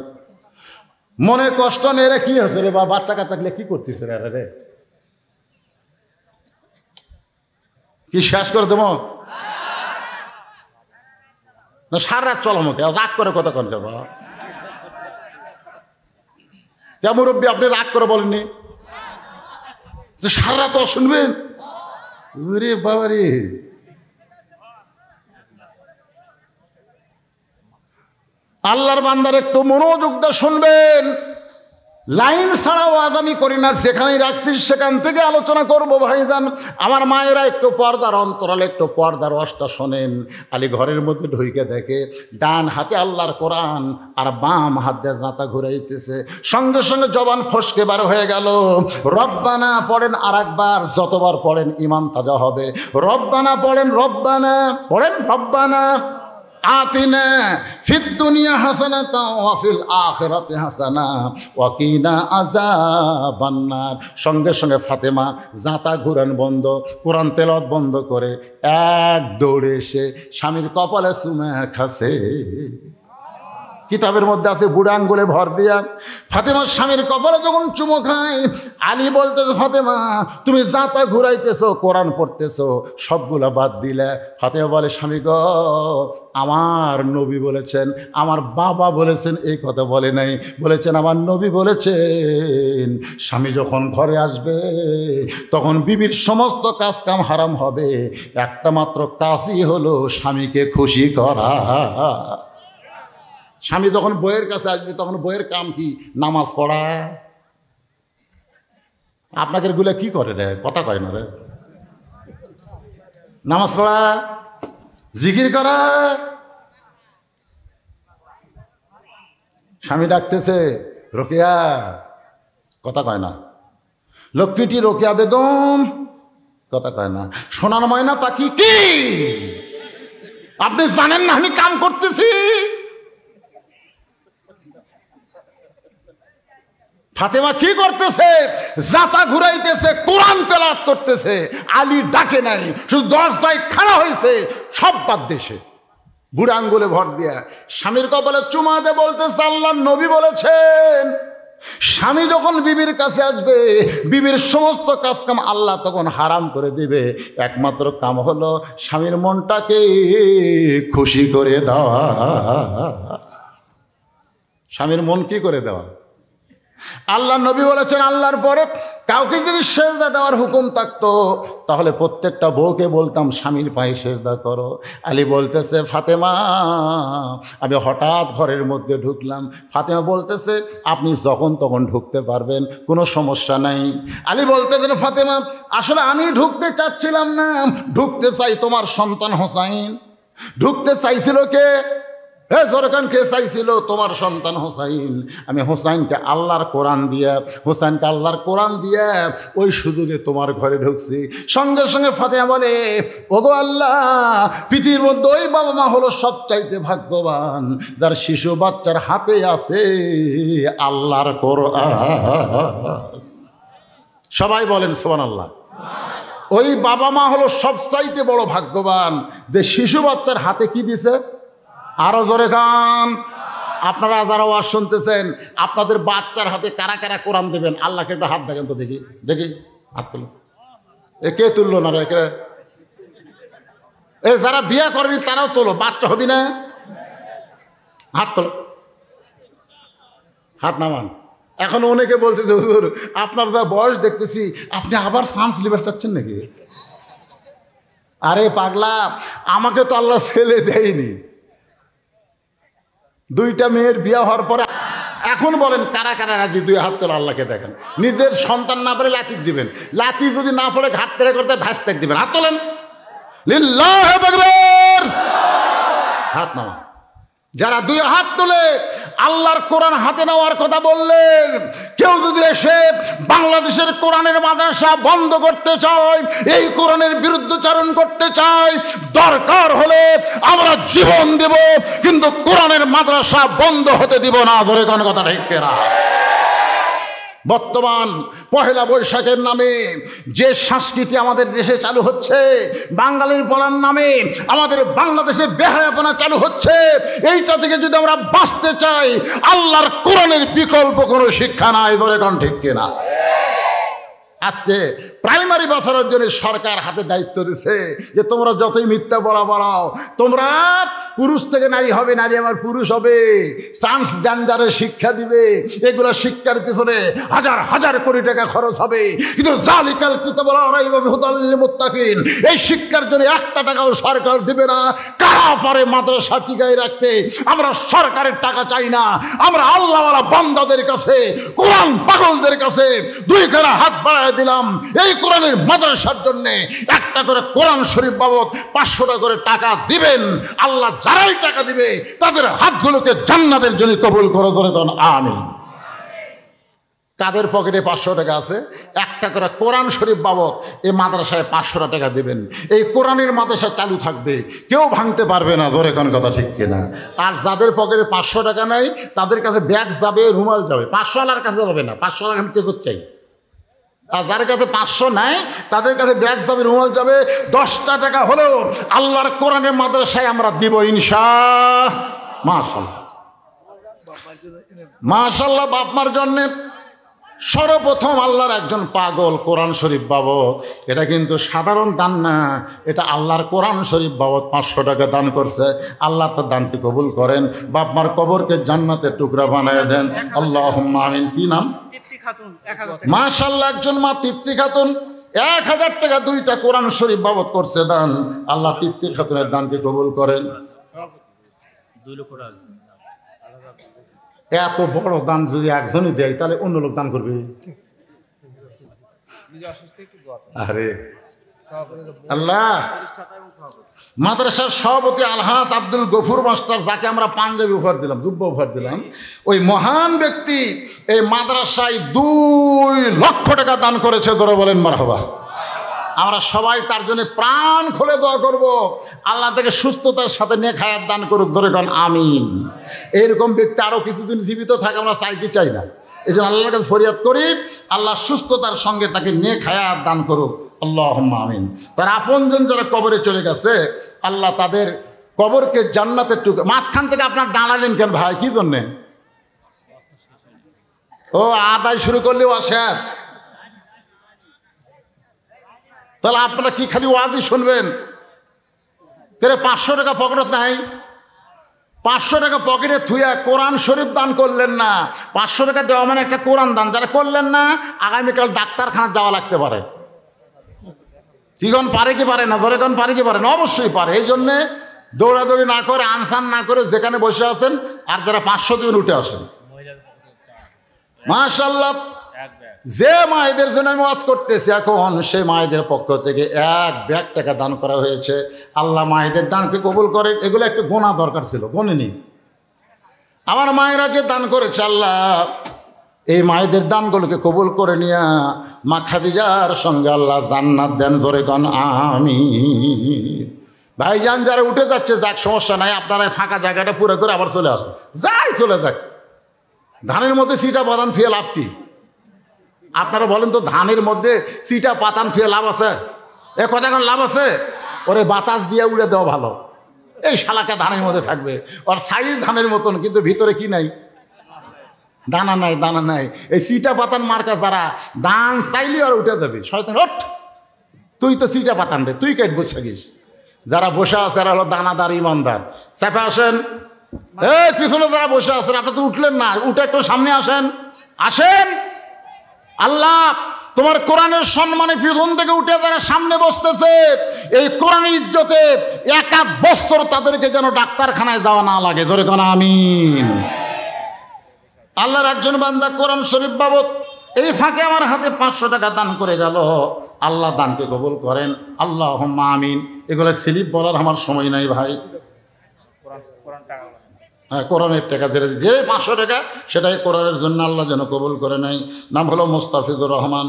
মনে কষ্ট নেই রে, কি হয়েছে রে? বা বাচ্চা কাচ্চাগুলো কি করতেছে রে? রে কি শেষ করে দেবো না? সারা রাত চলো আমাকে রাগ করে কথা কন যাবো কে মুরব্বী? আপনি রাগ করে বলেননি সারা রাত শুনবেন? রে বাবা রে, আল্লাহর বান্দার একটু মনোযোগ দিয়ে শুনবেন। লাইন ছাড়াও আজ আমি করি না, যেখানেই রাখছি সেখান থেকে আলোচনা করব ভাইজান। আমার মায়েরা একটু পর্দার অন্তরালে একটু পর্দার ওয়াজটা শোনেন। আলী ঘরের মধ্যে ঢুকে দেখে ডান হাতে আল্লাহর কোরআন আর বাম হাত দিয়ে জাঁতা ঘুরাইতেছে। সঙ্গে সঙ্গে জবান ফসকে বার হয়ে গেল। রব্বানা পড়েন আর একবার, যতবার পড়েন ইমান তাজা হবে। রব্বানা পড়েন, রব্বানা পড়েন, রব্বানা আতিনা ফিদ দুনিয়া হাসানাতা ওয়া ফিল আখিরাতি হাসানা ওয়া কিনা আযাবান নার। সঙ্গে সঙ্গে ফাতেমা জাঁতা ঘুরান বন্ধ, কোরআন তেলাওয়াত বন্ধ করে এক দৌড়ে এসে স্বামীর কপালে চুমা খাসে। কিতাবের মধ্যে আছে বুড়া আঙ্গুলে ভর দিয়া ফাতেমার স্বামীর কপালে যখন চুমো খায়, আলী বলতেছে ফাতেমা তুমি জাঁতা ঘুরাইতেছো, কোরআন পড়তেছো, সবগুলা বাদ দিলে। ফাতেমা বলে স্বামী গো, আমার নবী বলেছেন, আমার বাবা বলেছেন, এই কথা বলে নাই, বলেছেন আমার নবী বলেছেন স্বামী যখন ঘরে আসবে তখন বিবির সমস্ত কাজ কাম হারাম হবে, একটা মাত্র কাজই হলো স্বামীকে খুশি করা। স্বামী যখন বইয়ের কাছে আসবে তখন বইয়ের কাম কি? নামাজ পড়া। আপনাদের গুলা কি করে রে? কথা কয় না রে? নামাজ পড়া, জিকির করা। স্বামী ডাকতেছে রোকেয়া, কথা কয় না। লক্ষ্মীটি রোকেয়া বেগম, কথা কয় না। সোনার ময়না পাখি কি? আপনি জানেন না আমি কাম করতেছি? ফাতেমা কি করতেছে? জাতা ঘুরাইতেছে, কোরআন তেলাওয়াত করতেছে। আলী ডাকে নাই, শুধু দরজায় খাড়া হয়েছে, সব বাদ দেশে বুড়া আঙ্গুলে ভর দিয়া স্বামীর কপালে চুমা দে বলতেছে আল্লাহর নবী বলেছেন স্বামী যখন বিবির কাছে আসবে বিবির সমস্ত কাজ কাম আল্লাহ তখন হারাম করে দিবে, একমাত্র কাম হলো স্বামীর মনটাকে খুশি করে দেওয়া। স্বামীর মন কি করে দেওয়া? আল্লাহ নবী বলেছেন আল্লাহর পরে কাউকে যদি সেজদা দেওয়ার হুকুম থাকতো তাহলে প্রত্যেকটা বউকে বলতাম স্বামীর পায়ে সেজদা করো। আলী বলতেছে ফাতেমা আমি হঠাৎ ঘরের মধ্যে ঢুকলাম। ফাতেমা বলতেছে আপনি যখন তখন ঢুকতে পারবেন, কোনো সমস্যা নাই। আলী বলতেছেন ফাতেমা আসলে আমি ঢুকতে চাচ্ছিলাম না, ঢুকতে চাই তোমার সন্তান হোসাইন। ঢুকতে চাইছিল কে? জোরকান কে চাইছিল? তোমার সন্তান হোসাইন। আমি হোসাইনকে আল্লাহর কোরআন দিয়া, হোসাইনকে আল্লাহর কোরআন দিয়া ওই সুযোগে তোমার ঘরে ঢুকছি। সঙ্গে সঙ্গে ফাতেমা বলে ওগো আল্লাহ, পৃথিবীর মধ্যে ওই বাবা মা হলো সবচাইতে ভাগ্যবান যার শিশু বাচ্চার হাতে আছে আল্লাহর কোরআন। সবাই বলেন সুবহানাল্লাহ। ওই বাবা মা হলো সবচাইতে বড় ভাগ্যবান যে শিশু বাচ্চার হাতে কি দিছে? আরো জোরে গান। আপনারা যারা ওয়াজ শুনতেছেন আপনাদের বাচ্চার হাতে কারা কারা কোরআন দেবেন? আল্লাহকে একটা হাত দেখেন তো দেখি, দেখি হাত তুলো। এ কে তুললো না রে? এ যারা বিয়ে করেনি তারাও তোলো, বাচ্চা হবি না? হাত তোলো, হাত নামান। এখন অনেকে বলছে হুজুর আপনার যা বয়স দেখতেছি আপনি আবার চান্স লিবার চাচ্ছেন নাকি? আরে পাগলা, আমাকে তো আল্লাহ ছেলে দেয়নি। দুইটা মেয়ের বিয়ে হওয়ার পরে এখন বলেন কারা কারা রাজি? দুই হাত তোলা, আল্লাহকে দেখেন। নিজের সন্তান না পারে লাতি দিবেন, লাতি যদি না পড়ে ঘাট তেরে করতে ভ্যাস্তেক দিবেন। হাত তোলেন, লিল্লাহু আকবার, হাত নামান। যারা দুই হাত তুলে আল্লাহর কোরআন হাতে নেওয়ার কথা বললেন, কেউ যদি এসে বাংলাদেশের কোরআনের মাদ্রাসা বন্ধ করতে চায়, এই কোরআনের বিরুদ্ধচারণ করতে চায়, দরকার হলে আমরা জীবন দেব, কিন্তু কোরআনের মাদ্রাসা বন্ধ হতে দিব না। ধরে কোন কথা ঠিক কিনা? বর্তমান পহেলা বৈশাখের নামে যে সংস্কৃতি আমাদের দেশে চালু হচ্ছে, বাঙালির বলার নামে আমাদের বাংলাদেশে বেহায়াপনা চালু হচ্ছে, এইটা থেকে যদি আমরা বাঁচতে চাই, আল্লাহর কোরআনের বিকল্প কোনো শিক্ষা নাই। ধরে কোন ঠিক কিনা? আজকে প্রাইমারি বছরের জন্য সরকার হাতে দায়িত্ব দিচ্ছে যে তোমরা যতই মিথ্যা বলা বলাও, তোমরা পুরুষ থেকে নারী হবে, নারী আমার পুরুষ হবে, ট্রান্সজেন্ডারের শিক্ষা দিবে, এগুলো শিক্ষার পিছনে হাজার হাজার কোটি টাকা খরচ হবে, কিন্তু জালিকাল কিতাবুল রাইবা ফীহি হুদাল লিল মুত্তাকিন, এই শিক্ষার জন্য 1 টাকাও সরকার দিবে না। কারা পারে মাদ্রাসা টিকায় রাখতে? আমরা সরকারের টাকা চাই না, আমরা আল্লাহওয়ালা বান্দাদের কাছে, কোরআন পাগলদের কাছে 2 খানা হাত বাড়ায় দিলাম। এই কোরআনের মাদ্রাসার জন্য 1টা করে কোরআন শরীফ বাবদ 500 টাকা করে টাকা দিবেন। আল্লাহ যারাই টাকা দিবে তাদের হাতগুলোকে জান্নাতের জন্য কবুল করে। ধরে কোন আমিন। কাদের পকেটে 500 টাকা আছে? 1টা করে কোরআন শরীফ বাবদ এই মাদ্রাসায় 500 টাকা দিবেন। এই কোরআনের মাদ্রাসা চালু থাকবে, কেউ ভাঙতে পারবে না। ধরে কোন কথা ঠিক কিনা? আর যাদের পকেটে 500 টাকা নাই, তাদের কাছে ব্যাগ যাবে, রুমাল যাবে, 500 ওয়ালার কাছে যাবে না। 500 টাকা আমি তেজত চাই। আর যার কাছে 500 নাই, তাদের কাছে ব্যাগ যাবে, রুমাল যাবে। 10টা টাকা হলেও আল্লাহর কোরআনের মাদ্রাসায় আমরা দিব ইনশাআল্লাহ। মাশাআল্লাহ, মাশাআল্লাহ। বাপ মার জন্যে সর্বপ্রথম আল্লাহর একজন পাগল কোরআন শরীফ বাবদ, এটা কিন্তু সাধারণ দান না, এটা আল্লাহর কোরআন শরীফ বাবদ 500 টাকা দান করছে। আল্লাহ তার দানকে কবুল করেন, বাপ মার কবরকে জান্নাতের টুকরা বানায় দেন। আল্লাহুম্মা আমিন। কি নাম? মাশাআল্লাহ, একজন মা তৃপ্তি খাতুন 1000 টাকা 2টা কোরআন শরীফ বাবদ করছে দান। আল্লাহ তৃপ্তি খাতুনের দানকে কবুল করেন। এত বড় দান যদি একজনই দেয়, তাহলে অন্য লোক দান করবে? আরে আল্লাহ। মাদ্রাসার সভাপতি আলহাজ আব্দুল গফুর মাস্টার, যাকে আমরা পাঞ্জাবি উপহার দিলাম, জুব্বা উপহার দিলাম, ওই মহান ব্যক্তি এই মাদ্রাসায় 2 লক্ষ টাকা দান করেছে। ধরে বলেন মারহাবা। আমরা সবাই তার জন্য প্রাণ খুলে দোয়া করব, আল্লাহ থেকে সুস্থতার সাথে নেক হায়াত দান করুক। ধরে কোন আমিন। এরকম ব্যক্তি আরও কিছুদিন জীবিত থাকে, আমরা চাই কি চাই না? এই জন্য আল্লাহর কাছে ফরিয়াদ করি, আল্লাহ সুস্থতার সঙ্গে তাকে নেক হায়াত দান করুক। আল্লাহুম্মা আমিন। তার আপনজন যারা কবরে চলে গেছে, আল্লাহ তাদের কবরকে জান্নাতের টুকরা। মাঝখান থেকে আপনার দাঁড়ালেন কেন ভাই? কি জন্যে? ও আদায় শুরু করলেও শেষ? তাহলে আপনারা কি খালি ওয়াজই শুনবেন? কে 500 টাকা পকেটত নাই? 500 টাকা পকেটে থুয়া কোরআন শরীফ দান করলেন না। 500 টাকা দেওয়া মানে একটা কোরআন দান। যারা করলেন না, আগামীকাল ডাক্তারখানা যাওয়া লাগতে পারে। কিগণ পারে কি পারে না? ধরে কোন পারে কি পারে না? অবশ্যই পারে। এই জন্যে দৌড়াদৌড়ি না করে, আনসান না করে যেখানে বসে আছেন, আর যারা 500 দিন উঠে আসেন। মাশাআল্লাহ। যে মায়েদের জন্য আমি ওয়াজ করতেছি এখন, সেই মায়েদের পক্ষ থেকে 1 ব্যাগ টাকা দান করা হয়েছে। আল্লাহ মায়েদের দানকে কবুল করে। এগুলো একটু গোনা দরকার ছিল, গোনেনি। আমার মায়েরা যে দান করেছে, আল্লাহ এই মায়েদের দানগুলোকে কবুল করে নিয়া মা খাদিজার সঙ্গে আল্লাহ জান্নাত দেন। জোরে কোন আমিন। ভাইজান যারা উঠে যাচ্ছে, যাক, সমস্যা নাই, আপনারা ফাঁকা জায়গাটা পুরো করে আবার চলে আসুন। যাই চলে যাক। ধানের মধ্যে সিটা বাদান থুয়ে লাভ কি? আপনারা বলেন তো, ধানের মধ্যে সিটা পাতান থুয়ে লাভ আছে? এ কথা কোন লাভ আছে? ওরে বাতাস দিয়ে উড়ে দেওয়া ভালো। এই শালাকা ধানের মধ্যে থাকবে, ওর সাইজ ধানের মতন, কিন্তু ভিতরে কি নাই? দানা নাই, দানা নাই। এই সিটা পাতান মার্কা যারা, দান চাইলে আর উঠে যাবে। শয়তান, ওঠ, তুই তো সিটা পাতান রে, তুই কেট বসে গিস। যারা বসে আছে এরা হলো দানাদার ইমানদার। চাপে আসেন। এই পিছনে যারা বসে আছেন, আপনি তো উঠলেন না, উঠে একটু সামনে আসেন। আসেন। আল্লাহ তোমার কোরআনের সম্মানে পিছন থেকে উঠে যারা সামনে বসতেছে, এই কোরআনের ইজ্জতে 1 বছর তাদেরকে যেন ডাক্তারখানায় যাওয়া না লাগে। জোরে কোন আমিন। আল্লাহর একজন বান্দা কোরআন শরীফ বাবদ এই ফাঁকে আমার হাতে 500 টাকা দান করে গেল। আল্লাহ দানকে কবুল করেন। আল্লাহুম্মা আমিন। এগুলো স্লিপ বলার আমার সময় নাই ভাই। হ্যাঁ, কোরআনের টাকা ছেড়ে যে 500 টাকা সেটাই কোরআনের জন্য আল্লাহ যেন কবুল করে নেয়। নাম হলো মোস্তাফিজুর রহমান,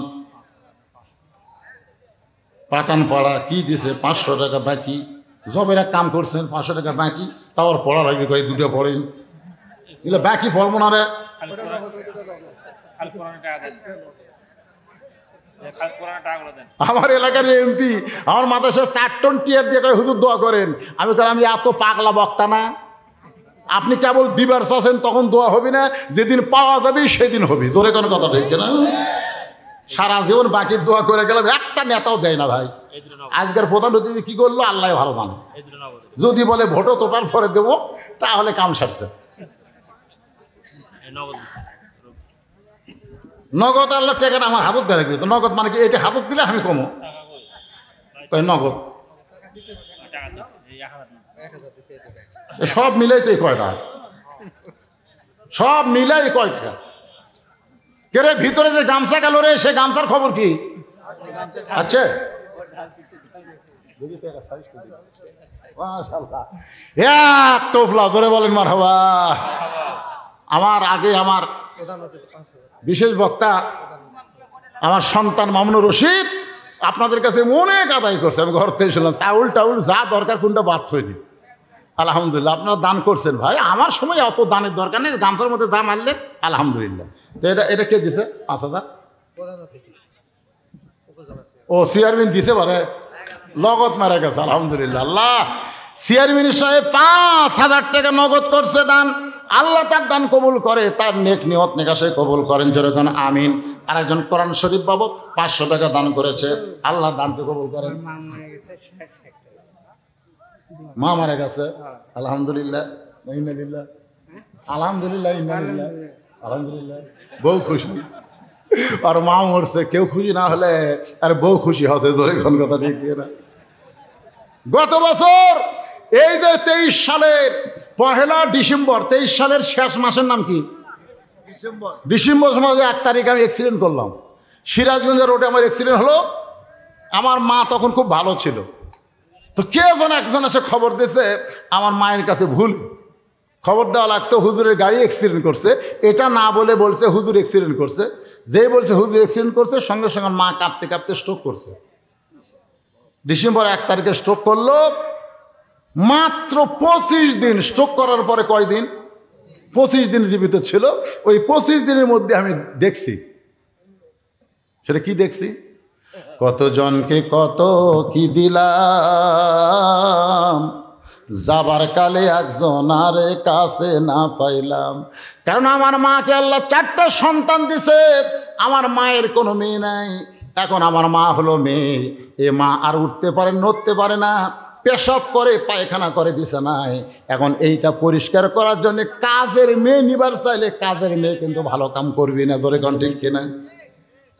পাঠানপাড়া। কি দিছে? 500 টাকা বাকি। জবের এক কাম করছেন, 500 টাকা বাকি, তাও আর পড়া লাগবে, কয় দুটো পড়েন, এগুলো বাকি পড়বো না রে। আমার এলাকার এমপি আমার মাদ্রাসায় 4 টন টিয়ার দিয়ে কয় হুজুর দোয়া করেন। আমি কই আমি এত পাগলা বক্তা না, আপনি কেবল দিবার চাচ্ছেন, তখন দোয়া হবে না, যেদিন পাওয়া যাবে সেদিন হবে। জোরে কোনো কথা ঠিক না? সারা জীবন বাকির দোয়া করে গেলাম, একটা নেতাও দেয় না ভাই। আজকের প্রধান অতিথি কি করলো আল্লাহ ভালো জানে। যদি বলে ভোটও তোটার পরে দেবো, তাহলে কাম সারছে। নগদ আল্লাহ টাকাটা আমার হাতত দেওয়া লাগবে। তো নগদ মানে কি? এটা হাতত দিলে আমি কমো, নগদ সব মিলাই তো কয়টা, সব মিলাই কয় টাকা? কে রে ভিতরে যে গামছা গেল রে, সে গামছার খবর কি? আচ্ছা, এক টোপলা ধরে বলেন মারহাবা। আমার আগে আমার বিশেষ বক্তা আমার সন্তান মামুনুর রশিদ আপনাদের কাছে অনেক আদায় করছে। আমি ঘর থেকে শুনলাম, চাউল টাউল যা দরকার কোনটা বাদ হয়নি। আলহামদুলিল্লাহ, আপনারা দান করছেন ভাই। আমার সময় অত দানের দরকার নেই, গামছার মধ্যে দাম আনলেন আলহামদুলিল্লাহ। তো এটা কে দিছে? 5,000। ও চেয়ারম্যান দিছে পারে, নগদ মারা গেছে আলহামদুলিল্লাহ। আল্লাহ চেয়ারম্যান সাহেব 5,000 টাকা নগদ করছে দান। আল্লাহ তার দান কবুল করে, তার নেক নিয়ত নেকাশে কবুল করেন, যেরকম আমিন। আরেকজন কোরআন শরীফ বাবদ 500 টাকা দান করেছে, আল্লাহ দানকে কবুল করেন। মা মারা গেছে আলহামদুলিল্লাহ, আলহামদুলিল্লাহ, আলহামদুলিল্লাহ। বউ খুশি, আর মা মরছে। কেউ খুশি না হলে আর বউ খুশি হচ্ছে, ধরে কোন কথা ঠিক না? গত বছর এই যে 23 সালের 1 ডিসেম্বর, 23 সালের শেষ মাসের নাম কি? ডিসেম্বর মাসে 1 তারিখ আমি অ্যাক্সিডেন্ট করলাম। সিরাজগঞ্জের রোডে আমার অ্যাক্সিডেন্ট হলো। আমার মা তখন খুব ভালো ছিল। তো কে যেন একজন এসে খবর দিয়েছে, আমার মায়ের কাছে ভুল খবর দেওয়া লাগতো, হুজুরের গাড়ি অ্যাক্সিডেন্ট করছে। এটা না বলে বলছে হুজুর অ্যাক্সিডেন্ট করছে। যেই বলছে হুজুর অ্যাক্সিডেন্ট করছে, সঙ্গে সঙ্গে মা কাঁপতে কাঁপতে স্ট্রোক করছে। ডিসেম্বর 1 তারিখে স্ট্রোক করলো। মাত্র 25 দিন স্ট্রোক করার পরে কয়দিন? 25 দিন জীবিত ছিল। ওই 25 দিনের মধ্যে আমি দেখছি, সেটা কি দেখছি? কতজনকে কত কি দিলাম, যাবার কালে একজনের কাছে না পাইলাম। কারণ আমার মাকে আল্লাহ 4টা সন্তান দিছে, আমার মায়ের কোনো মেয়ে নাই। এখন আমার মা হলো মেয়ে। এ মা আর উঠতে পারে, নড়তে পারে না, পেশাব করে, পায়খানা করে বিছানায়। এখন এইটা পরিষ্কার করার জন্য কাজের মেয়ে নিবার চাইলে কাজের মেয়ে কিন্তু ভালো কাম করবি না, ধরে কোন ঠিক কিনা?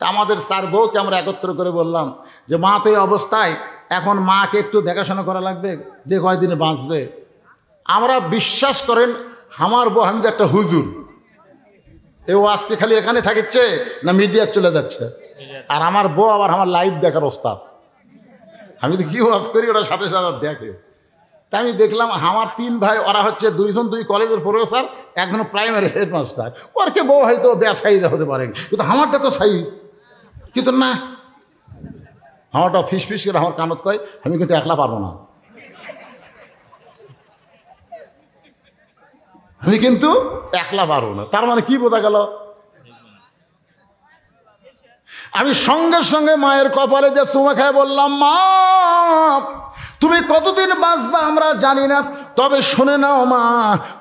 তা আমাদের 4 বউকে আমরা একত্র করে বললাম যে মা তো এই অবস্থায়, এখন মাকে একটু দেখাশোনা করা লাগবে, যে কয়দিনে বাঁচবে। আমরা বিশ্বাস করেন, আমার বউ আমি যে একটা হুজুর, ও আজকে খালি এখানে থাকিচ্ছে না মিডিয়া চলে যাচ্ছে। আর আমার বউ আবার আমার লাইভ দেখার ওস্তাদ। আমি তো কি ওয়াজ করি ওটা সাথে সাথে দেখে। তা আমি দেখলাম আমার 3 ভাই, ওরা হচ্ছে 2জন 2 কলেজের প্রফেসর, একজন প্রাইমারি হেডমাস্টার। ওরকে বউ হয়তো বেসাইজা হতে পারে, কিন্তু আমারটা তো সাইজ কিন্তু না। আমারটা ফিস ফিস করে আমার কানত কয়, আমি কিন্তু একলা পারবো না, আমি কিন্তু একলা পারবো না। তার মানে কি বোঝা গেল? আমি সঙ্গে সঙ্গে মায়ের কপালে যে চুমা খায় বললাম, মা তুমি কতদিন বাঁচবা আমরা জানি না, তবে শুনে নাও মা,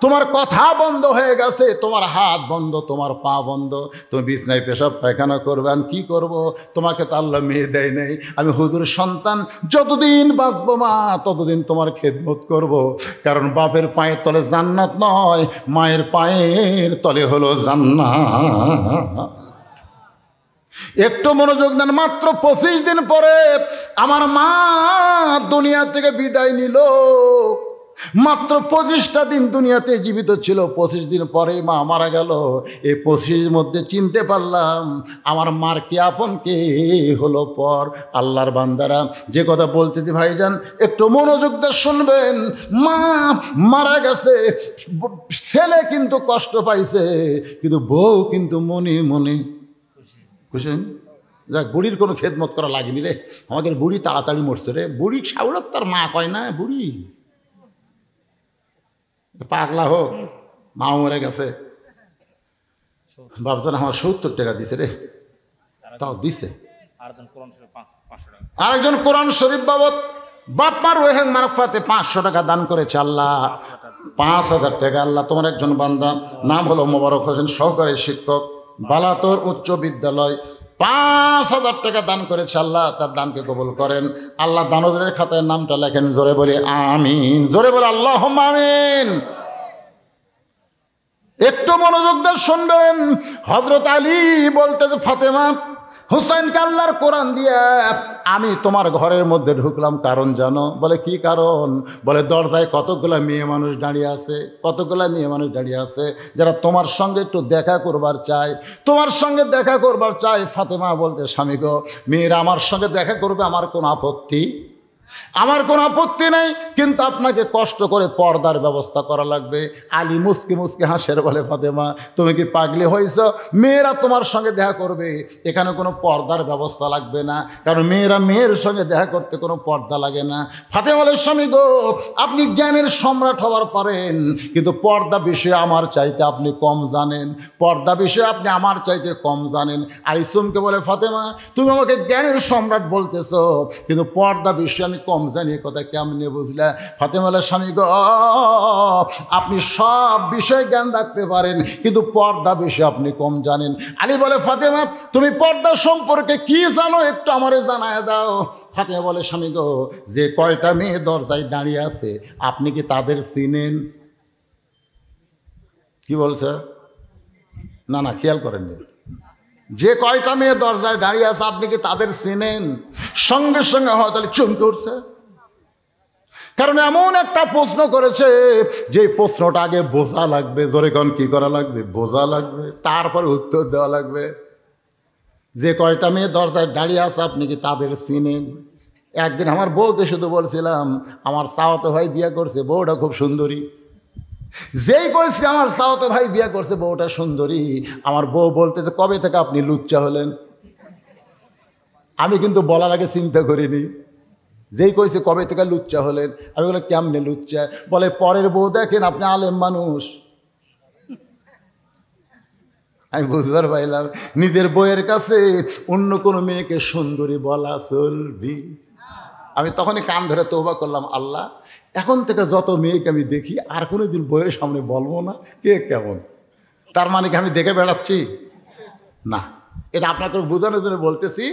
তোমার কথা বন্ধ হয়ে গেছে, তোমার হাত বন্ধ, তোমার পা বন্ধ, তুমি বিছনায় পেশাব পায়খানা করবে। আমি কি করব? তোমাকে তো আল্লাহ মেয়ে দেয় নাই, আমি হুজুরের সন্তান, যতদিন বাঁচবো মা ততদিন তোমার খেদমত করব। কারণ বাপের পায়ের তলে জান্নাত নয়, মায়ের পায়ের তলে হলো জান্নাত। একটু মনোযোগ দেন। মাত্র 25 দিন পরে আমার মা দুনিয়া থেকে বিদায় নিল। মাত্র 25টা দিন দুনিয়াতে জীবিত ছিল, 25 দিন পরেই মা মারা গেল। এই 25-এর মধ্যে চিনতে পারলাম আমার মার কে আপন কে হলো পর। আল্লাহর বান্দারা, যে কথা বলতেছি ভাইজান একটু মনোযোগ দিয়ে শুনবেন। মা মারা গেছে, ছেলে কিন্তু কষ্ট পাইছে, কিন্তু বউ কিন্তু মনে মনে খুশি। যাক, বুড়ির কোনো খেদমত করা লাগেনি রে, আমাদের বুড়ি তাড়াতাড়ি মরছে রে। বুড়ি সাউরত তার মা কয় না, বুড়ি পাগলা হোক, মা মরে গেছে। ভাবছেন আমার 70 টাকা দিছে রে, তাও দিছে। আরেকজন কোরআন শরীফ বাবদ বাপ মার ওহেন মারফাতে 500 টাকা দান করেছে আল্লাহ, 5000 টাকা। আল্লাহ তোমার একজন বান্দা, নাম হলো মোবারক হোসেন, সহকারী শিক্ষক, বালাতর উচ্চ বিদ্যালয়, 5000 টাকা দান করেছে। আল্লাহ তার দানকে কবুল করেন। আল্লাহ দানবীরের খাতায় নামটা লেখেন। জোরে বলে আমিন, জোরে বলে আল্লাহুম্মা আমিন। একটু মনোযোগ দিয়ে শুনবেন। হযরত আলী বলতেছে, ফাতেমা হুসাইনকে আল্লাহর কোরআন দিয়া আমি তোমার ঘরের মধ্যে ঢুকলাম, কারণ জানো? বলে কি কারণ? বলে দরজায় কতগুলা মেয়ে মানুষ দাঁড়িয়ে আছে, কতগুলা মেয়ে মানুষ দাঁড়িয়ে আছে যারা তোমার সঙ্গে একটু দেখা করবার চায়, তোমার সঙ্গে দেখা করবার চায়। ফাতেমা বলতে, স্বামী গো, মেয়েরা আমার সঙ্গে দেখা করবে, আমার কোনো আপত্তি, আমার কোনো আপত্তি নেই, কিন্তু আপনাকে কষ্ট করে পর্দার ব্যবস্থা করা লাগবে। আলী মুসকে মুসকে হাসের বলে, ফাতেমা তুমি কি পাগলি হয়েছ? মেয়েরা তোমার সঙ্গে দেখা করবে, এখানে কোনো পর্দার ব্যবস্থা লাগবে না, কারণ মেয়েরা মেয়ের সঙ্গে দেখা করতে কোনো পর্দা লাগে না। ফাতেমা বলে, স্বামী গো, আপনি জ্ঞানের সম্রাট হওয়ার পারেন, কিন্তু পর্দা বিষয়ে আমার চাইতে আপনি কম জানেন, পর্দা বিষয়ে আপনি আমার চাইতে কম জানেন। আইসুমকে বলে, ফাতেমা তুমি আমাকে জ্ঞানের সম্রাট বলতেছো, কিন্তু পর্দা বিষয়ে আমি কম জানি, কথা কেমনে বুঝলা? ফাতেমা বলে, স্বামী গো, আপনি সব বিষয়ে জ্ঞান রাখতে পারেন, কিন্তু পর্দা বিষয়ে আপনি কম জানেন। আলী বলে, ফাতেমা তুমি পর্দা সম্পর্কে কি জানো, একটু আমারে জানায় দাও। ফাতেমা বলে, স্বামী গো, যে কয়টা মেয়ে দরজায় দাঁড়িয়ে আছে আপনি কি তাদের চিনেন? কি বলছে? না না, খেয়াল করেননি। যে কয়টা মেয়ে দরজায় দাঁড়িয়ে আছে আপনি কি তাদের চেনেন? সঙ্গে সঙ্গে হয়তো চমকে উঠছে, কারণ এমন একটা প্রশ্ন করেছে যে প্রশ্নটা আগে বোঝা লাগবে। জোরে কোন কি করা লাগবে? বোঝা লাগবে, তারপর উত্তর দেওয়া লাগবে। যে কয়টা মেয়ে দরজায় দাঁড়িয়ে আছে আপনি কি তাদের চিনেন? একদিন আমার বউকে শুধু বলছিলাম, আমার চাওয়াতো ভাই বিয়ে করছে, বউটা খুব সুন্দরী। যেই বলছি আমার চাওয়াতো ভাই বিয়ে করছে, বউটা সুন্দরী, আমার বউ বলতেছে, কবে থেকে আপনি লুচ্চা হলেন? আমি কিন্তু বলার আগে চিন্তা করিনি। যেই কইছে কবে থেকে লুচ্চা হলেন, আমি বলে কেমনে লুচ্চা? বলে পরের বউ দেখেন, আপনি আলেম মানুষ। আমি বুঝবার পাইলাম নিজের বউয়ের কাছে অন্য কোনো মেয়েকে সুন্দরী বলা চলবি। আমি তখনই কান ধরে তওবা করলাম, আল্লাহ এখন থেকে যত মেয়েকে আমি দেখি আর কোনো দিন বইয়ের সামনে বলবো না কে কেমন। তার মানে কি আমি দেখে বেড়াচ্ছি? না, এটা আপনাকে বোঝানোর জন্য বলতেছি।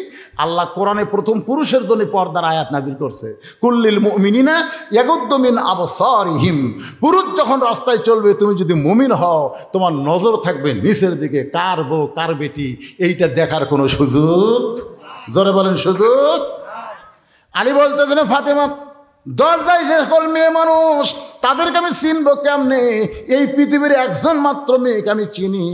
আল্লাহ কোরআনে প্রথম পুরুষের জন্য পর্দার আয়াত নাযিল করছে, কুল্লিল মুমিনিনা ইয়াগুদ্দু মিন আবসারিহিম। পুরুষ যখন রাস্তায় চলবে, তুমি যদি মুমিন হও, তোমার নজর থাকবে নিচের দিকে, কার বউ কার বেটি এইটা দেখার কোনো সুযোগ, জোরে বলেন সুযোগ। আলী বলতেছেন, ফাতেমা দরজায় যে সকল মেয়ে মানুষ তাদেরকে আমি চিনবো কেমনে? এই পৃথিবীর একজন মাত্র মেয়েকে আমি চিনি,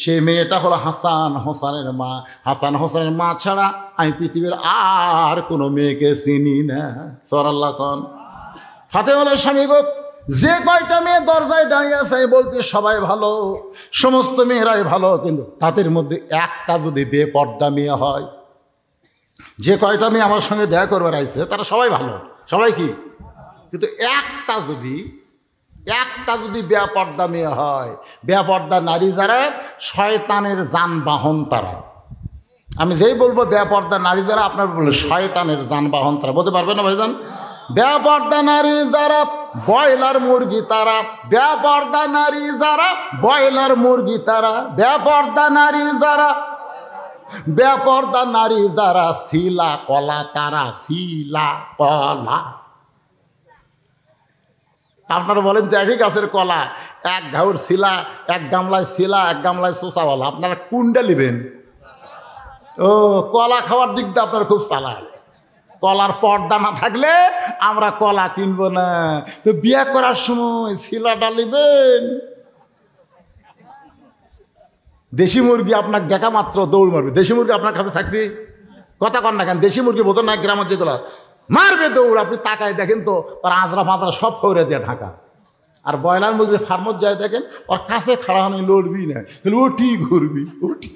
সেই মেয়েটা হলো হাসান হোসেনের মা। হাসান হোসেনের মা ছাড়া আমি পৃথিবীর আর কোনো মেয়েকে চিনি না। সুবহানাল্লাহ কোন। ফাতেমা বলে, স্বামী গো, যে কয়টা মেয়ে দরজায় দাঁড়িয়ে আছে আমি বলতে সবাই ভালো, সমস্ত মেয়েরাই ভালো, কিন্তু তাদের মধ্যে একটা যদি বেপর্দা মেয়ে হয়, যে কয়টা মেয়ে আমার সঙ্গে দেখা করবার আইছে তারা সবাই ভালো, সবাই কি, কিন্তু একটা যদি বেপর্দা মেয়ে হয়, বেপর্দা নারী যারা শয়তানের যানবাহন তারা। আমি যেই বলবো বেপর্দা নারী যারা, আপনার বলবো শয়তানের যানবাহন তারা। বলতে পারবেন না ভাইজান? বেপর্দা নারী যারা ব্রয়লার মুরগি তারা, বেপর্দা নারী যারা ব্রয়লার মুরগি তারা, বেপর্দা নারী যারা, বেপর্দা নারী যারা শিলা কলা তারা, শিলা কলা। আপনারা বলেন তো একই গাছের কলা, এক ঘাউর শিলা, এক গামলায় শিলা, এক গামলায় শোষাওয়ালা, আপনারা কোনটা নেবেন? ও, কলা খাওয়ার দিক দিয়ে আপনার খুব চালাক। কলার পর্দা না থাকলে আমরা কলা কিনবো না। তো বিয়ে করার সময় শিলাটা নেবেন। দেশি মুরগি আপনাকে দেখা মাত্র দৌড় মারবে। দেশি মুরগি আপনার কাছে থাকবে, কথা কন না কেন? দেশি মুরগি বোঝেন না গ্রামের যেগুলো মারবে দৌড়, আপনি তাকায় দেখেন তো ওর আজরা ফাজরা সব ফৌরে দিয়ে ঢাকা। আর ব্রয়লার মুরগির ফার্মত যায় দেখেন ওর কাছে খাড়া হয়ে লড়বি না, ওটি ঘুরবি ওটি।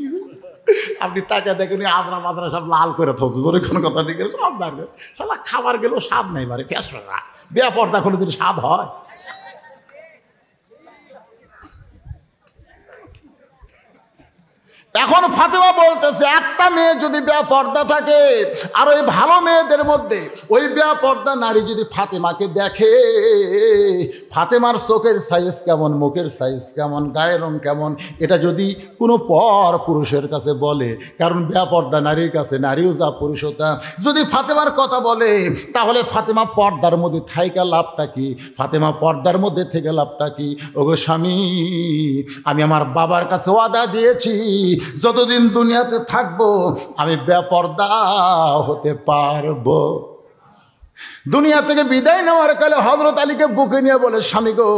আপনি তাকে দেখেন আজরা মাজরা সব লাল করে থসে, ধরে কোনো কথা ঠিক আছে সব দাঁড়িয়ে সালা খাবার গেলেও স্বাদ নেই বারে ফ্যাস বেপর্দা কোনো দিন স্বাদ হয়? এখন ফাতেমা বলতেছে একটা মেয়ে যদি বেপর্দা থাকে আর ওই ভালো মেয়েদের মধ্যে ওই বেপর্দা নারী যদি ফাতেমাকে দেখে, ফাতেমার চোখের সাইজ কেমন, মুখের সাইজ কেমন, গায়ের রং কেমন, এটা যদি কোনো পর পুরুষের কাছে বলে, কারণ বেপর্দা নারীর কাছে নারীও যা পুরুষতা, যদি ফাতেমার কথা বলে তাহলে ফাতেমা পর্দার মধ্যে থাইকা লাভটা কি? ফাতেমা পর্দার মধ্যে থেকে লাভটা কি? ওগো স্বামী, আমি আমার বাবার কাছে ওয়াদা দিয়েছি যতদিন দুনিয়াতে থাকবো আমি বেপর্দা হতে পারবো। দুনিয়া থেকে বিদায় নেওয়ার কালে হযরত আলীকে বুকে নিয়ে বলে, স্বামী গো,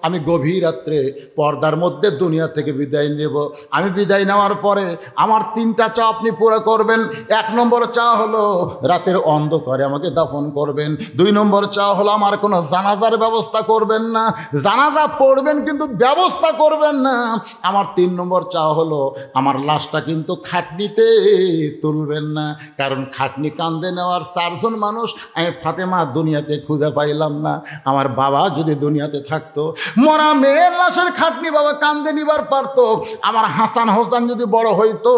আমি গভীর রাত্রে পর্দার মধ্যে দুনিয়া থেকে বিদায় নেব। আমি বিদায় নেওয়ার পরে আমার 3টা চাওয়া আপনি পুরো করবেন। 1 নম্বর চাওয়া হলো রাতের অন্ধকারে আমাকে দাফন করবেন। 2 নম্বর চাওয়া হলো আমার কোনো জানাজার ব্যবস্থা করবেন না, জানাজা পড়বেন কিন্তু ব্যবস্থা করবেন না। আমার 3 নম্বর চাওয়া হলো আমার লাশটা কিন্তু খাটনিতে তুলবেন না, কারণ খাটনি কান্দে নেওয়ার 4 জন মানুষ আমি ফাতেমা দুনিয়াতে খুঁজে পাইলাম না। আমার বাবা যদি দুনিয়াতে থাকতো, মরা মেয়ের লাশের খাটনি বাবা কান্দে নিবার পারতো। আমার হাসান হোসেন যদি বড় হইতো,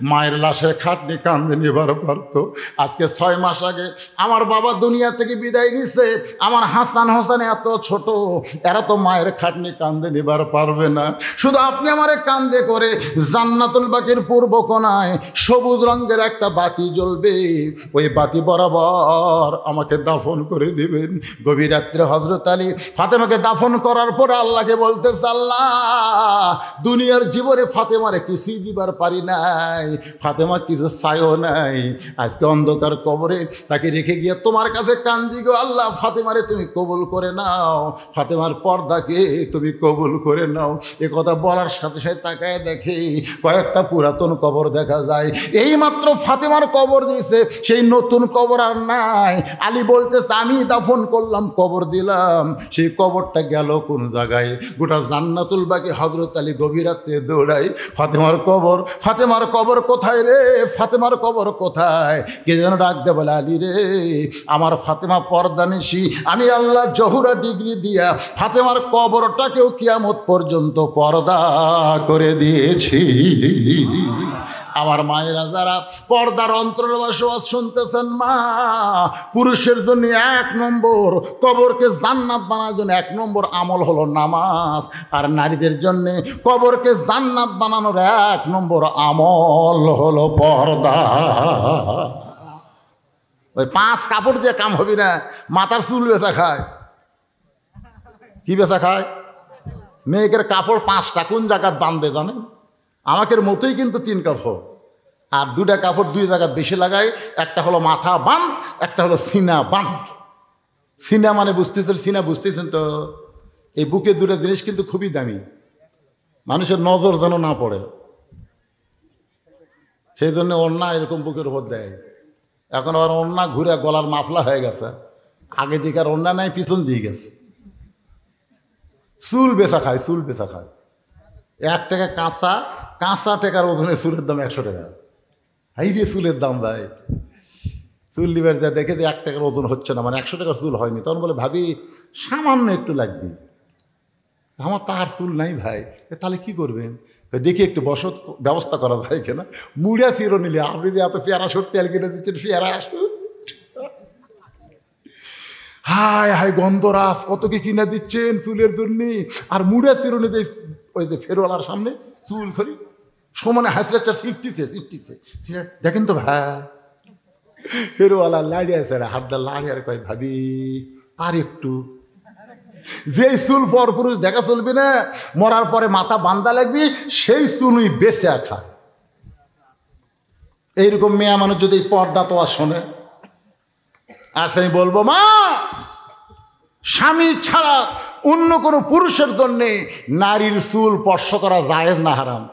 মায়ের লাশের খাটনি কান্দে নিবার পারতো। আজকে 6 মাস আগে আমার বাবা দুনিয়া থেকে বিদায় নিছে, আমার হাসান হোসেন এত ছোট, এরা তো মায়ের খাটনি কান্দে নিবার পারবে না। শুধু আপনি আমারে কান্দে করে জান্নাতুল বাকির পূর্ব কোণায় সবুজ রঙের একটা বাতি জ্বলবে, ওই বাতি বরাবর আমাকে দাফন করে দিবেন। গভীর রাত্রে হযরত আলী ফাতেমাকে দাফন করার পরে আল্লাহকে বলতেছে, আল্লাহ দুনিয়ার জীবনে ফাতেমারে কিছুই দিবার পারি নাই, ফাতেমা কিছু চাইও নাই, আজকে অন্ধকার কবরে তাকে রেখে গিয়ে তোমার কাছে কান্দি গো আল্লাহ, ফাতেমারে তুমি কবুল করে নাও, ফাতেমার পর্দাকে তুমি কবুল করে নাও। এ কথা বলার সাথে সাথে তাকায় দেখে কয়েকটা পুরাতন কবর দেখা যায়। এই মাত্র ফাতেমার কবর দিয়েছে, সেই নতুন কবর আর নাই। আলী বলতেছে, আমি দাফন করলাম, কবর দিলাম, সেই কবরটা গেল কোন জায়গায়? গোটা জান্নাতুল বাকি হযরত আলী গভীর রাত্রে দৌড়াই, ফাতেমার কবর, ফাতেমার কবর কোথায় রে, ফাতেমার কবর কোথায়? কে যেন ডাক দে বলে, আলী রে, আমার ফাতেমা পর্দা নিশি, আমি আল্লাহ জহুরা ডিগ্রি দিয়া ফাতেমার কবরটাকেও কিয়ামত পর্যন্ত পর্দা করে দিয়েছি। আমার মায়েরা যারা পর্দার অন্তরে বসবাস শুনতেছেন, মা, পুরুষের জন্য 1 নম্বর কবরকে জান্নাত বানানোর জন্য 1 নম্বর আমল হলো নামাজ, আর নারীদের জন্য কবরকে জান্নাত বানানোর 1 নম্বর আমল হলো পর্দা। ওই 5 কাপড় দিয়ে কাম হবি না, মাথার চুল বেচা খায়। কি বেচা খায়? মেয়েকের কাপড় 5টা, কোন জায়গায় বান্ধে জানেন? আমাদের মতোই কিন্তু 3 কাপড়, আর 2টা কাপড় 2 জায়গায় বেশি লাগায়। একটা হলো মাথা বান, একটা হলো সিনা বান। সিনা মানে বুঝতেছেন, সিনা বুঝতেছেন তো? এই বুকে 2টা জিনিস কিন্তু খুবই দামি, মানুষের নজর যেন না পড়ে, সেই জন্য ওড়না এরকম বুকের উপর দেয়। এখন আবার ওড়না ঘুরে গলার মাফলা হয়ে গেছে, আগে দিকে আর ওড়না নাই, পিছন দিয়ে গেছে। চুল বেচা খায়, চুল বেচা খায়। 1 টাকা কাঁচা, কাঁচা টাকার ওজনে চুলের দাম 100 টাকা। হাই রে চুলের দাম ভাই, চুল লিবার যায় দেখে 1 টাকার ওজন হচ্ছে না, মানে 100 টাকার চুল হয়নি। তখন বলে, ভাবি সামান্য একটু লাগবে। আমার তার চুল নাই ভাই। তাহলে কি করবেন? দেখি একটু বসত ব্যবস্থা করা যায় কিনা। মুড়া চিরো নিলে, আপনি যে এত পেয়ারা সব তেল কিনে দিচ্ছেন, পেয়ারা আসুন, হায় হায় গন্ধরাস কত কি কিনে দিচ্ছেন চুলের জন্য। আর মুড়া চিরুনি দিয়ে ওই যে ফেরওয়ালার সামনে চুল খড়ি সমানে হাসিরাচার শিখতেছে শিখতেছে, দেখেন তো ভাই, ফেরওয়ালা লাড়িয়ে আছে, হাতটা লাড়িয়ে, আর কয়, ভাবি আর একটু। যেই চুল পর পুরুষ দেখা চলবে না, মরার পরে মাথা বান্ধা লাগবি, সেই চুলই বেঁচে খায়। এইরকম মেয়ে মানুষ যদি পর্দা তো আর শোনে, আচ্ছা আমি বলবো মা, স্বামী ছাড়া অন্য কোনো পুরুষের জন্যে নারীর চুল স্পর্শ করা জায়েজ না হারাম?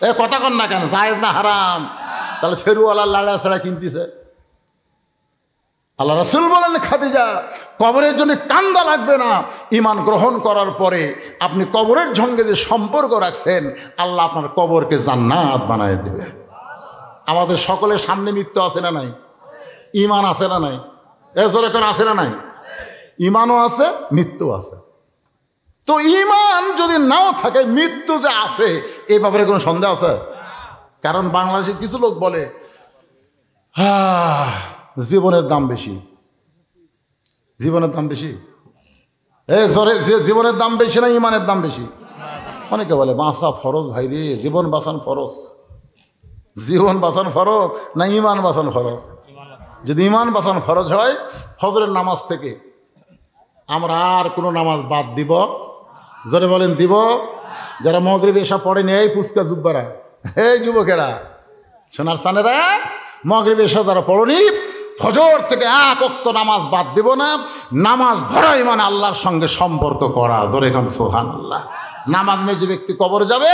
এ কথা কন না কেন, জায়েজ না হারাম? তাহলে ফেরুওয়ালা লাড়া ছাড়া কিনতেছে। আল্লাহ রাসূল বলেন খাদিজা, কবরের জন্য কান্দা লাগবে না। ঈমান গ্রহণ করার পরে আপনি কবরের সঙ্গে যে সম্পর্ক রাখছেন, আল্লাহ আপনার কবরকে জান্নাত বানায় দেবে। আমাদের সকলের সামনে মৃত্যু আছে না নাই? ঈমান আছে না নাই? এ জোরে করে আছে না নাই? ঈমানও আছে, মৃত্যু আছে। তো ঈমান যদি নাও থাকে, মৃত্যু যে আছে এই ব্যাপারে কোনো সন্দেহ আছে? কারণ বাংলাদেশের কিছু লোক বলে জীবনের দাম বেশি, জীবনের দাম বেশি। জীবনের দাম বেশি না ঈমানের দাম বেশি? অনেকে বলে বাঁচা ফরজ ভাই রে, জীবন বাঁচানো ফরজ। জীবন বাঁচানো ফরজ না ঈমান বাঁচানো ফরজ? যদি ঈমান বাঁচানো ফরজ হয়, ফজরের নামাজ থেকে আমরা আর কোনো নামাজ বাদ দিব? জোরে বলেন দিব? যারা মাগরিব এশা পড়েনি, এই পুচকা যুব্বারা, এই যুবকেরা, সোনার সানেরা, মাগরিব এশা যারা পড়নি, ফজর থেকে এক ওয়াক্ত নামাজ বাদ দিব না। নামাজ ধরাই মানে আল্লাহর সঙ্গে সম্পর্ক করা। জোরে কান সুবহানাল্লাহ। নামাজ নিয়ে যে ব্যক্তি কবর যাবে,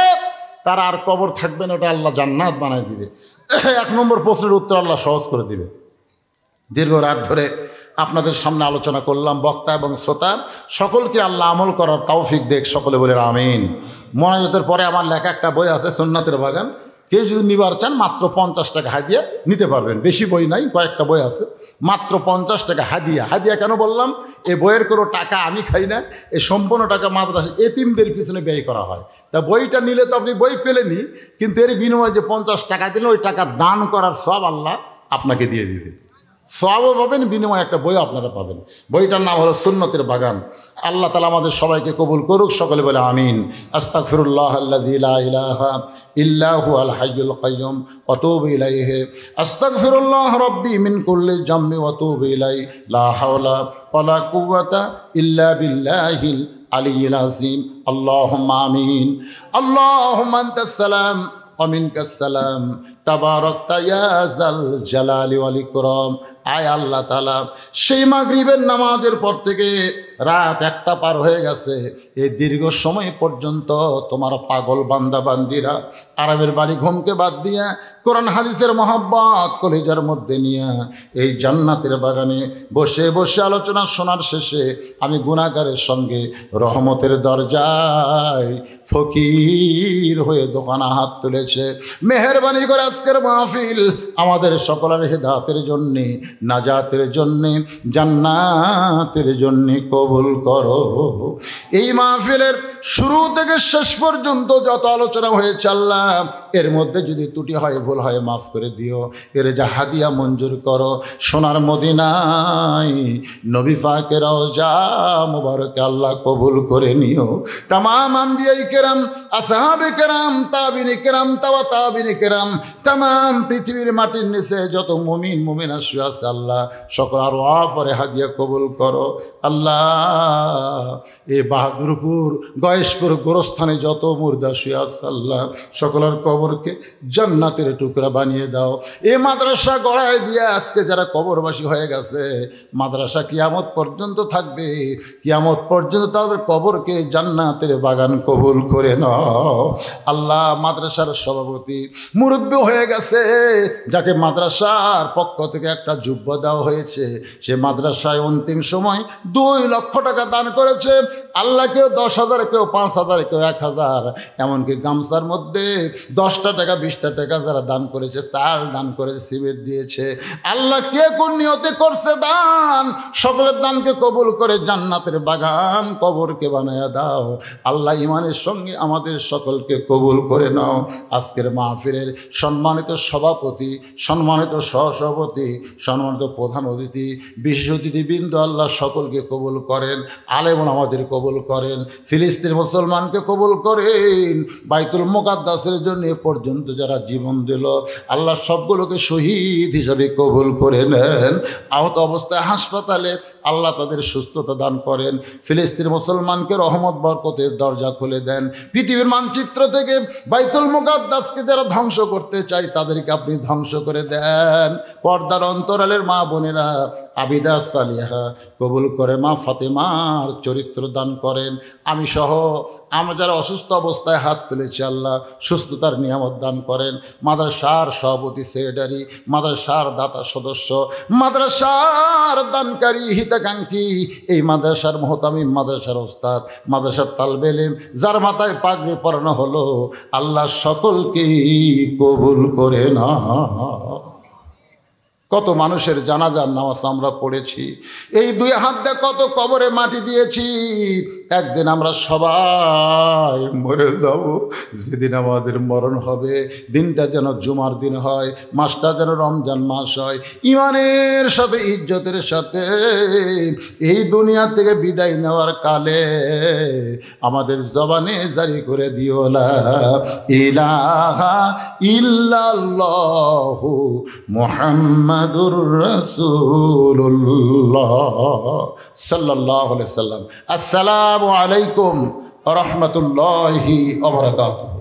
তার আর কবর থাকবে না, ওটা আল্লাহ জান্নাত বানায় দিবে। এক নম্বর প্রশ্নের উত্তর আল্লাহ সহজ করে দিবে। দীর্ঘ রাত ধরে আপনাদের সামনে আলোচনা করলাম, বক্তা এবং শ্রোতা সকলকে আল্লাহ আমল করার তৌফিক দেখ, সকলে বলে আমিন। মোনাজাতের পরে আমার লেখা একটা বই আছে, সুন্নাতের বাগান। কেউ যদি নিবার চান মাত্র 50 টাকা হাদিয়া নিতে পারবেন। বেশি বই নাই, কয়েকটা বই আছে, মাত্র 50 টাকা হাদিয়া। হাদিয়া কেন বললাম? এই বইয়ের কোনো টাকা আমি খাই না, এই সম্পূর্ণ টাকা মাদ্রাসা এতিমদের পিছনে ব্যয় করা হয়। তা বইটা নিলে তো আপনি বই পেলেনি, কিন্তু এর বিনিময়ে যে 50 টাকা দিলে ওই টাকা দান করার সব আল্লাহ আপনাকে দিয়ে দিবে। সওয়াবও পাবেন, বিনিময়ে একটা বই আপনারা পাবেন। বইটার নাম হলো সুন্নতের বাগান। আল্লাহ তাআলা আমাদের সবাইকে কবুল করুক, সকলে বলে আমিন। আস্তাগফিরুল্লাহাল্লাযী লা ইলাহা ইল্লা হুয়াল হাইয়ুল কাইয়্যুম ওয়া আতুবু ইলাইহি। আস্তাগফিরুল্লাহ রাব্বি মিন কুল্লি জামবি ওয়া আতুবু ইলাইহি। লা হাওলা ওয়া লা কুওয়াতা ইল্লা বিল্লাহিল আলিয়্যিল আযীম। আল্লাহুম্মা আমিন। আল্লাহুম্মা আনতাস সালাম ওয়া মিনকাস সালাম, তাবারাকতা ইয়া যাল জালালি ওয়াল ইকরাম। আয় আল্লাহ তাআলা, সেই মাগরিবের নামাজের পর থেকে রাত 1টা পার হয়ে গেছে, এই দীর্ঘ সময় পর্যন্ত তোমার পাগল বান্দা বান্দিরা আরামের বাড়ি ঘুমকে বাদ দিয়া কোরআন হাদিসের মহব্বত কলিজার মধ্যে নিয়ে এই জান্নাতের বাগানে বসে বসে আলোচনা শোনার শেষে আমি গুনাহগারের সঙ্গে রহমতের দরজায় ফকির হয়ে দোকানে হাত তুলেছে। মেহেরবানি করে আজকের মাহফিল আমাদের সকলের হেদায়েতের জন্যে, নাজাতের জন্যে, জান্নাতের জন্যে কবুল করো। এই মাহফিলের শুরু থেকে শেষ পর্যন্ত যত আলোচনা হয়েছে আল্লাহ, এর মধ্যে যদি ত্রুটি হয়, ভুল হয়, মাফ করে দিও। এর যা হাদিয়া মঞ্জুর করো সোনার মদিনায় নবী পাকের রওজা মুবারকে আল্লাহ কবুল করে নিও। তামাম আম্বিয়ায়ে কেরাম, আসহাবে কেরাম, তাবিঈনে কেরাম, তাবিঈনে কেরাম, তামাম পৃথিবীর মাটির নিচে যত মুমিন মুমিনা শুয়ে আছে আল্লাহ, সকল আরওয়াফের হাদিয়া কবুল করো আল্লাহ। এই বাহাদুরপুর, গয়েশপুর, গোরস্থানে যত মুর্দা শুয়ে আছে আল্লাহ, সকলের কবরকে জান্নাতের টুকরা বানিয়ে দাও। এই মাদ্রাসা গড়ায় দিয়ে আজকে যারা কবরবাসী হয়ে গেছে, মাদ্রাসা কিয়ামত পর্যন্ত থাকবে, কিয়ামত পর্যন্ত তাদের কবরকে জান্নাতের বাগান কবুল করে নাও আল্লাহ। মাদ্রাসার সভাপতি মুরব্বী হয়ে গেছে, যাকে মাদ্রাসার পক্ষ থেকে একটা জুব্বা দেওয়া হয়েছে, সে মাদ্রাসায় অন্তিম সময় 2 লক্ষ টাকা দান করেছে। আল্লাহ কেউ 10,000, কেউ 5,000, কেউ 1,000, এমনকি গামছার মধ্যে 10টা টাকা 20টা টাকা যারা দান করেছে, চাল দান করেছে, সিমেন্ট দিয়েছে। আল্লাহ কে কোন নিয়তে করছে দান, সকলের দানকে কবুল করে জান্নাতের বাগান কবরকে বানায়া দাও আল্লাহ। ইমানের সঙ্গে আমাদের সকলকে কবুল করে নাও। আজকের মাহফিলের সম্মানিত সভাপতি, সম্মানিত সহসভাপতি, সম্মানিত প্রধান অতিথি, বিশেষ অতিথিবৃন্দ আল্লাহ সকলকে কবুল করেন। আলেমুল আমাদের কবুল করেন, ফিলিস্তিন মুসলমানকে কবুল করেন, বাইতুল মুকাদ্দাসের জন্য পর্যন্ত যারা জীবন দিল আল্লাহ সবগুলোকে শহীদ হিসাবে কবুল করে নেন। আহত অবস্থায় হাসপাতালে আল্লাহ তাদের সুস্থতা দান করেন। ফিলিস্তিন মুসলমানকে রহমত বরকতের দরজা খুলে দেন। পৃথিবীর মানচিত্র থেকে বাইতুল মুকাদ্দাসকে যারা ধ্বংস করতে চায় তাদেরকে আপনি ধ্বংস করে দেন। পর্দার অন্তরালের মা বোনেরা আবিদা সালিহা কবুল করে মা ফাতেমার চরিত্র দান করেন। আমি সহ আমরা যারা অসুস্থ অবস্থায় হাত তুলেছি আল্লাহ সুস্থতার নিয়ামত দান করেন। মাদ্রাসার সভাপতি সেক্রেটারি, মাদ্রাসার দাতা সদস্য, মাদ্রাসার দানকারী হিতাকাঙ্ক্ষী, এই মাদ্রাসার মোহতামিম, মাদ্রাসার ওস্তাদ, মাদ্রাসার তালবে ইলম, যার মাথায় পাগড়ি পরানো হলো আল্লাহ সকলকেই কবুল করে না। কত মানুষের জানাজার নামাজ আমরা পড়েছি, এই দুই হাত দিয়ে কত কবরে মাটি দিয়েছি। একদিন আমরা সবাই মরে যাব। যেদিন আমাদের মরণ হবে দিনটা যেন জুমার দিন হয়, মাসটা যেন রমজান মাস হয়। ইমানের সাথে ইজ্জতের সাথে এই দুনিয়া থেকে বিদায় নেওয়ার কালে আমাদের জবানে জারি করে দিও লা ইলাহা ইল্লাল্লাহু মুহাম্মাদুর রাসূলুল্লাহ সাল্লাল্লাহু আলাইহি সাল্লাম। আসসালামু আলাইকুম ওয়া রাহমাতুল্লাহি ওয়া বারাকাতুহু।